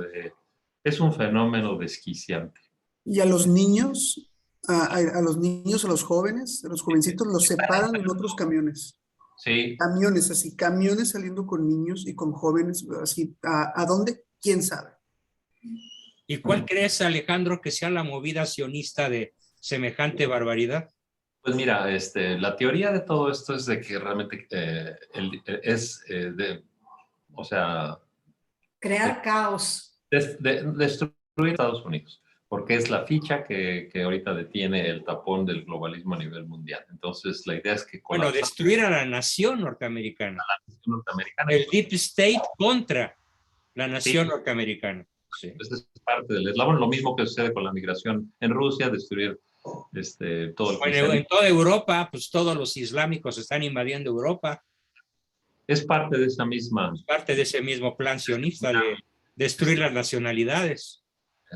Es un fenómeno desquiciante. ¿Y a los niños? A los niños, a los jóvenes, a los jovencitos los separan en otros camiones. Sí. Camiones saliendo con niños y con jóvenes, así, ¿a dónde? ¿Quién sabe? ¿Y cuál crees, Alejandro, que sea la movida sionista de semejante barbaridad? Pues mira, la teoría de todo esto es de que realmente o sea... Crear caos. Destruir Estados Unidos, porque es la ficha que ahorita detiene el tapón del globalismo a nivel mundial. Entonces, la idea es que... Bueno, destruir a la nación norteamericana. A la nación norteamericana. El Deep State contra la nación norteamericana. Sí. Entonces, es parte del eslabón. Lo mismo que sucede con la migración en Rusia, destruir todo el... Bueno, en toda Europa, pues todos los islámicos están invadiendo Europa. Es parte de esa misma... Es parte de ese mismo plan sionista de destruir las nacionalidades.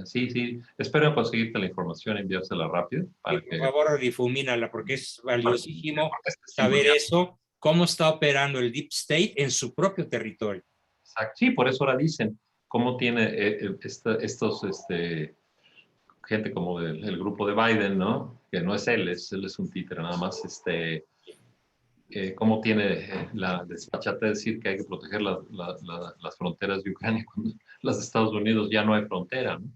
Sí. Espero conseguirte la información y enviársela rápido. Por favor, difumínala, porque es valiosísimo saber eso, cómo está operando el Deep State en su propio territorio. Exacto. Sí, por eso ahora dicen cómo tiene estos gente como el grupo de Biden, ¿no? Que no es él es un títere nada más, cómo tiene la despachate de decir que hay que proteger las fronteras de Ucrania cuando las de Estados Unidos ya no hay frontera, ¿no?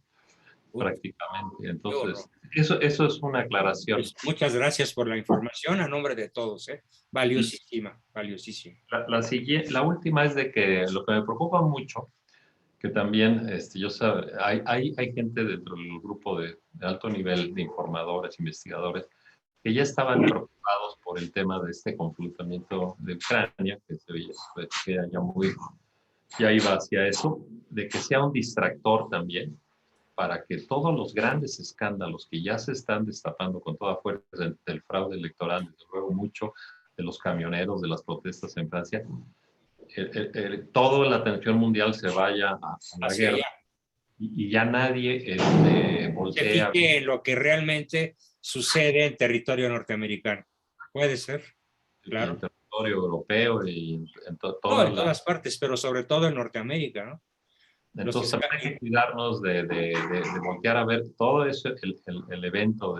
Prácticamente. Entonces, eso es una aclaración. Pues muchas gracias por la información a nombre de todos, ¿eh? Valiosísima. La última es de que lo que me preocupa mucho, que también hay gente dentro del grupo de alto nivel de informadores, investigadores, que ya estaban preocupados por el tema de este confrontamiento de Ucrania, que se veía ya iba hacia eso, de que sea un distractor también, para que todos los grandes escándalos que ya se están destapando con toda fuerza del fraude electoral, desde luego mucho de los camioneros, de las protestas en Francia, toda la atención mundial se vaya a la guerra y ya nadie voltea. Se fije en lo que realmente sucede en territorio norteamericano. Puede ser, claro. En territorio europeo y en todas partes, pero sobre todo en Norteamérica, ¿no? Entonces hay que cuidarnos de voltear a ver todo eso, el evento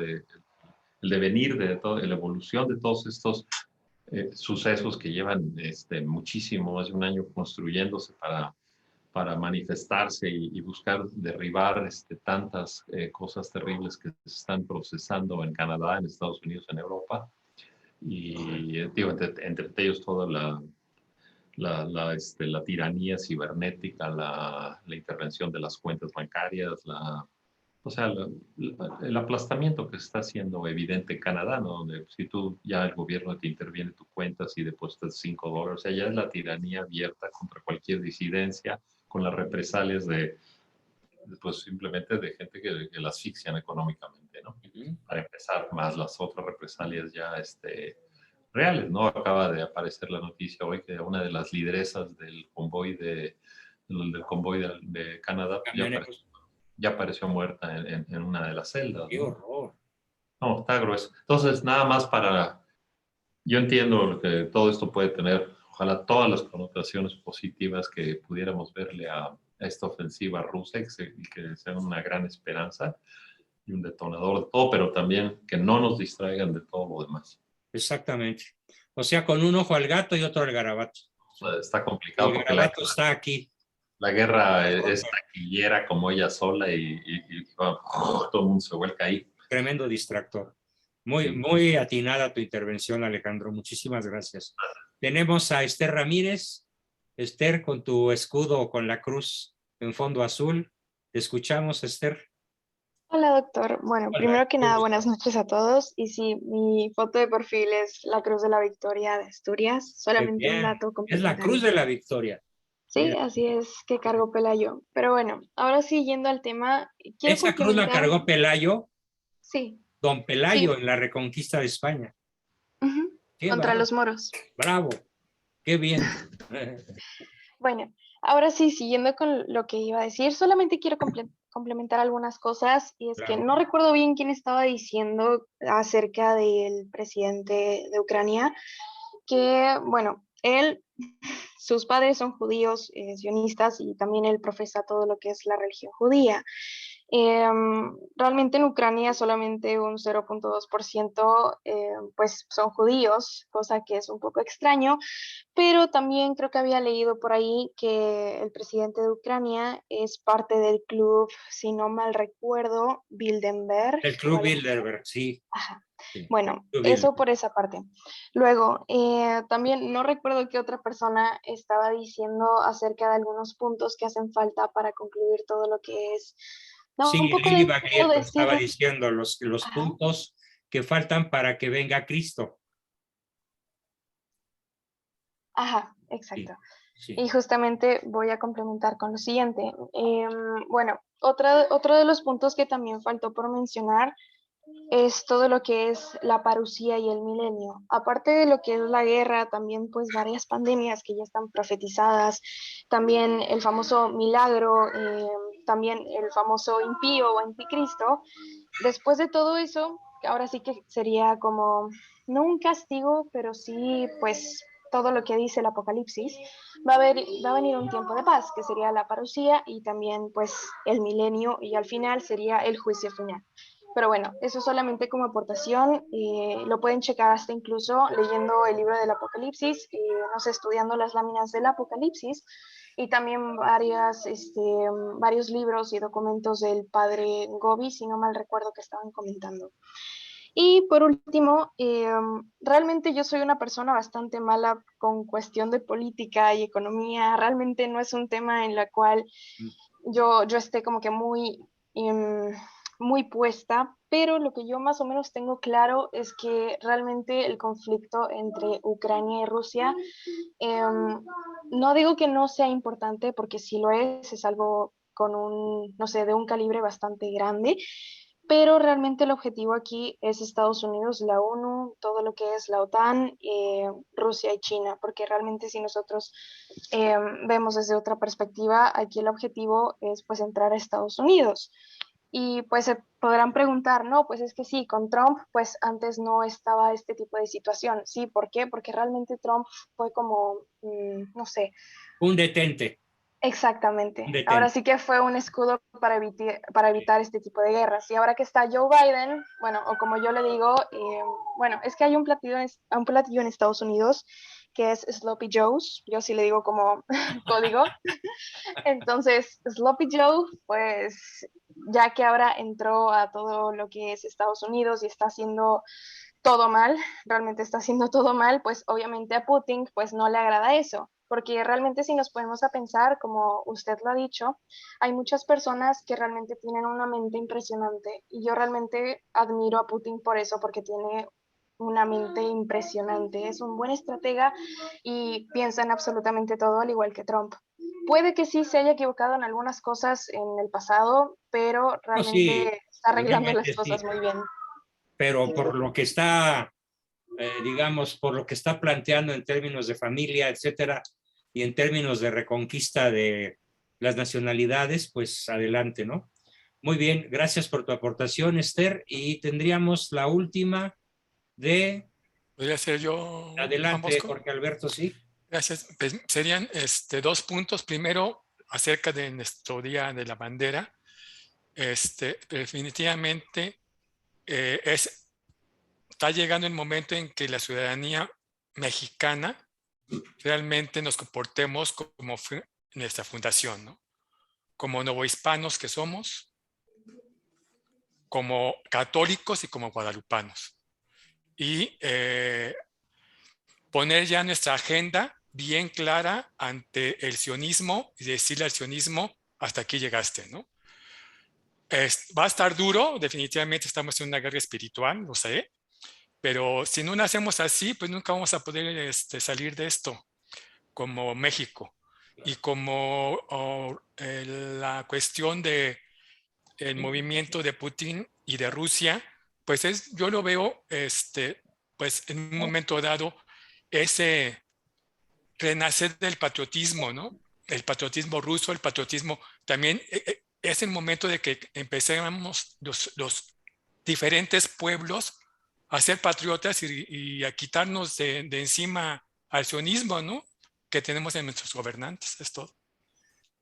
devenir de todo, la evolución de todos estos sucesos que llevan muchísimo, más de un año construyéndose para manifestarse y buscar derribar tantas cosas terribles que se están procesando en Canadá, en Estados Unidos, en Europa. Y digo, entre ellos toda la tiranía cibernética, la intervención de las cuentas bancarias, o sea, el aplastamiento que se está haciendo evidente en Canadá, ¿no? Donde si tú ya el gobierno te interviene tu cuenta, si depositas $5, o sea, ya es la tiranía abierta contra cualquier disidencia, con las represalias pues simplemente de gente que la asfixian económicamente, ¿no? Para empezar, más las otras represalias ya reales, ¿no? Acaba de aparecer la noticia hoy que una de las lideresas del convoy de Canadá ya apareció muerta en una de las celdas. ¡Qué horror! No, está grueso. Entonces, nada más yo entiendo que todo esto puede tener, ojalá, todas las connotaciones positivas que pudiéramos verle a esta ofensiva rusa y que sea una gran esperanza y un detonador de todo, pero también que no nos distraigan de todo lo demás. Exactamente. O sea, con un ojo al gato y otro al garabato. Está complicado. El garabato está aquí. La guerra es taquillera como ella sola y todo el mundo se vuelca ahí. Tremendo distractor. Muy atinada tu intervención, Alejandro. Muchísimas gracias. Tenemos a Esther Ramírez. Esther, con tu escudo con la cruz en fondo azul. Te escuchamos, Esther. Hola, doctor. Bueno, primero que nada, buenas noches a todos. Y sí, mi foto de perfil es la Cruz de la Victoria de Asturias. Solamente un dato Es la Cruz de la Victoria. Sí, Mira. así es que cargó Pelayo. Pero bueno, ahora sí, yendo al tema, quiero ¿Esa cruz la cargó Pelayo? Sí. Don Pelayo Sí. en la reconquista de España. Contra los moros. Bravo. Qué bien. Bueno, ahora sí, siguiendo con lo que iba a decir, solamente quiero complementar algunas cosas, y es que no recuerdo bien quién estaba diciendo acerca del presidente de Ucrania, que, bueno, sus padres son judíos, sionistas, y también él profesa todo lo que es la religión judía. Realmente en Ucrania solamente un 0.2% pues son judíos, cosa que es un poco extraño, pero también creo que había leído por ahí que el presidente de Ucrania es parte del club, si no mal recuerdo, Bilderberg. El club Bilderberg, sí. Ajá. Sí. Bueno, eso por esa parte. Luego, también no recuerdo qué otra persona estaba diciendo acerca de algunos puntos que hacen falta para concluir todo lo que es. No, Sí, un poco Lili de Baglietto estaba decir. diciendo los puntos que faltan para que venga Cristo. Ajá, exacto. Sí. Y justamente voy a complementar con lo siguiente. Bueno, otro de los puntos que también faltó por mencionar es todo lo que es la parucía y el milenio. Aparte de lo que es la guerra, también pues varias pandemias que ya están profetizadas, también el famoso milagro, también el famoso impío o anticristo. Después de todo eso, ahora sí que sería como, no un castigo, pero sí pues todo lo que dice el Apocalipsis, va a venir un tiempo de paz, que sería la parucía, y también pues el milenio, y al final sería el juicio final. Pero bueno, eso solamente como aportación, lo pueden checar hasta incluso leyendo el libro del Apocalipsis, no sé, estudiando las láminas del Apocalipsis, y también varios libros y documentos del padre Gobi, si no mal recuerdo, que estaban comentando. Y por último, realmente yo soy una persona bastante mala con cuestión de política y economía. Realmente no es un tema en la cual yo esté como que muy puesta, pero lo que yo más o menos tengo claro es que realmente el conflicto entre Ucrania y Rusia, no digo que no sea importante, porque sí lo es algo con no sé, de un calibre bastante grande, pero realmente el objetivo aquí es Estados Unidos, la ONU, todo lo que es la OTAN, Rusia y China, porque realmente si nosotros vemos desde otra perspectiva, aquí el objetivo es pues entrar a Estados Unidos. Y pues se podrán preguntar, no, pues es que sí, con Trump pues antes no estaba este tipo de situación. Sí, ¿por qué? Porque realmente Trump fue como, no sé. Un detente. Exactamente. Detente. Ahora sí que fue un escudo para evitar este tipo de guerras. Y ahora que está Joe Biden, bueno, o como yo le digo, bueno, es que hay un platillo en Estados Unidos que es Sloppy Joe's. Yo sí le digo como código. Entonces, Sloppy Joe, pues ya que ahora entró a todo lo que es Estados Unidos y está haciendo todo mal, realmente está haciendo todo mal, pues obviamente a Putin pues no le agrada eso, porque realmente si nos ponemos a pensar, como usted lo ha dicho, hay muchas personas que realmente tienen una mente impresionante y yo realmente admiro a Putin por eso, porque tiene una mente impresionante, es un buen estratega y piensa en absolutamente todo, al igual que Trump. Puede que sí se haya equivocado en algunas cosas en el pasado, pero No, sí, realmente está arreglando las obviamente cosas sí, muy bien. pero por lo que está, digamos, por lo que está planteando en términos de familia, etcétera, y en términos de reconquista de las nacionalidades, pues adelante, ¿no? Muy bien, gracias por tu aportación, Esther, y tendríamos la última de... ¿Podría ser yo, Juan Adelante, Bosco? Jorge Alberto, sí. Gracias. Pues, serían 2 puntos. Primero, acerca de nuestro Día de la Bandera. Definitivamente está llegando el momento en que la ciudadanía mexicana realmente nos comportemos como nuestra fundación, ¿no? Como novohispanos que somos, como católicos y como guadalupanos. Y poner ya nuestra agenda bien clara ante el sionismo y decirle al sionismo, hasta aquí llegaste, ¿no? Va a estar duro, definitivamente estamos en una guerra espiritual, lo sé, pero si no nacemos así, pues nunca vamos a poder salir de esto como México. Y como la cuestión de el movimiento de Putin y de Rusia, pues yo lo veo, pues en un momento dado, ese renacer del patriotismo, ¿no? El patriotismo ruso, el patriotismo también es el momento de que empecemos los diferentes pueblos a ser patriotas y a quitarnos de encima al sionismo, ¿no? Que tenemos en nuestros gobernantes, es todo.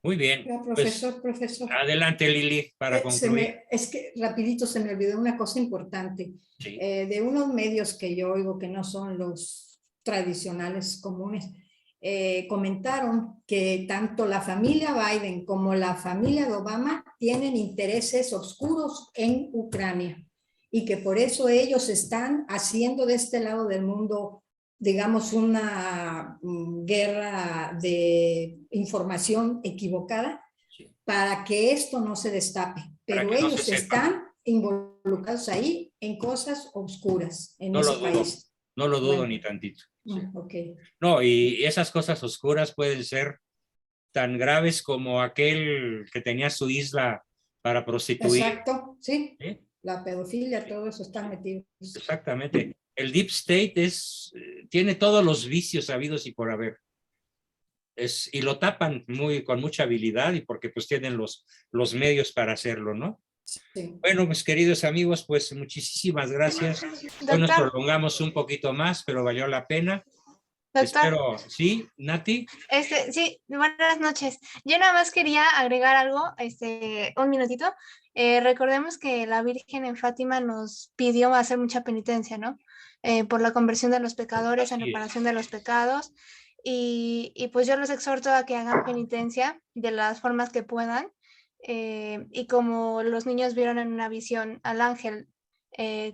Muy bien. Profesor, profesor. Adelante, Lili, para concluir. Es que rapidito se me olvidó una cosa importante. Sí. De unos medios que yo oigo que no son los tradicionales comunes, comentaron que tanto la familia Biden como la familia de Obama tienen intereses oscuros en Ucrania y que por eso ellos están haciendo de este lado del mundo, digamos, una guerra de información equivocada para que esto no se destape. Pero que no ellos se sepa. están involucrados ahí en cosas oscuras en ese país. No lo dudo Bueno. ni tantito. Sí. Okay. No, y esas cosas oscuras pueden ser tan graves como aquel que tenía su isla para prostituir. Exacto, sí. ¿Sí? La pedofilia, todo eso está metido. Exactamente. El Deep State tiene todos los vicios habidos y por haber. Y lo tapan con mucha habilidad y porque pues tienen los medios para hacerlo, ¿no? Sí. Bueno, pues queridos amigos, pues muchísimas gracias. Hoy nos prolongamos un poquito más, pero valió la pena. Doctor. Espero, ¿sí, Nati? Sí, buenas noches. Yo nada más quería agregar algo, un minutito. Recordemos que la Virgen en Fátima nos pidió hacer mucha penitencia, ¿no? Por la conversión de los pecadores, en reparación de los pecados. Y pues yo los exhorto a que hagan penitencia de las formas que puedan. Y como los niños vieron en una visión al ángel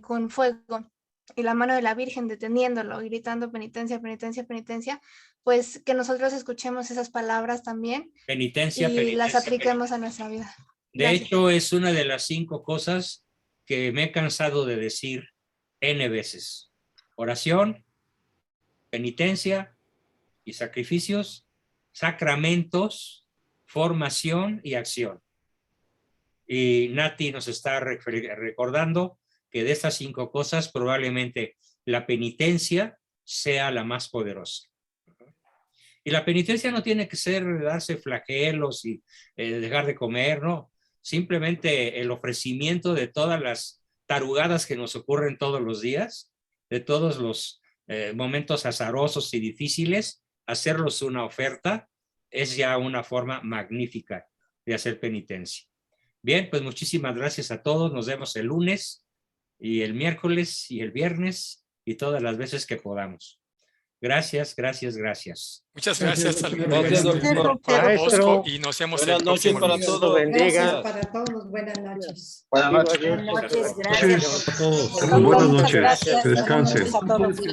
con fuego y la mano de la Virgen deteniéndolo y gritando penitencia, penitencia, penitencia, pues que nosotros escuchemos esas palabras también Penitencia, y penitencia, las apliquemos penitencia. a nuestra vida. De hecho, es una de las 5 cosas que me he cansado de decir N veces. Oración, penitencia y sacrificios, sacramentos, formación y acción. Y Nati nos está recordando que de estas 5 cosas probablemente la penitencia sea la más poderosa. Y la penitencia no tiene que ser darse flagelos y dejar de comer, no. Simplemente el ofrecimiento de todas las tarugadas que nos ocurren todos los días, de todos los momentos azarosos y difíciles, hacerlos una oferta es ya una forma magnífica de hacer penitencia. Bien, pues muchísimas gracias a todos. Nos vemos el lunes y el miércoles y el viernes y todas las veces que podamos. Gracias, gracias, gracias. Muchas gracias al Gracias, doctor. Juan Bosco, y nos vemos el próximo lunes. Gracias para todos. Buenas noches. Buenas noches. Buenas noches. Gracias. Buenas noches. Que descansen. Saludos a todos.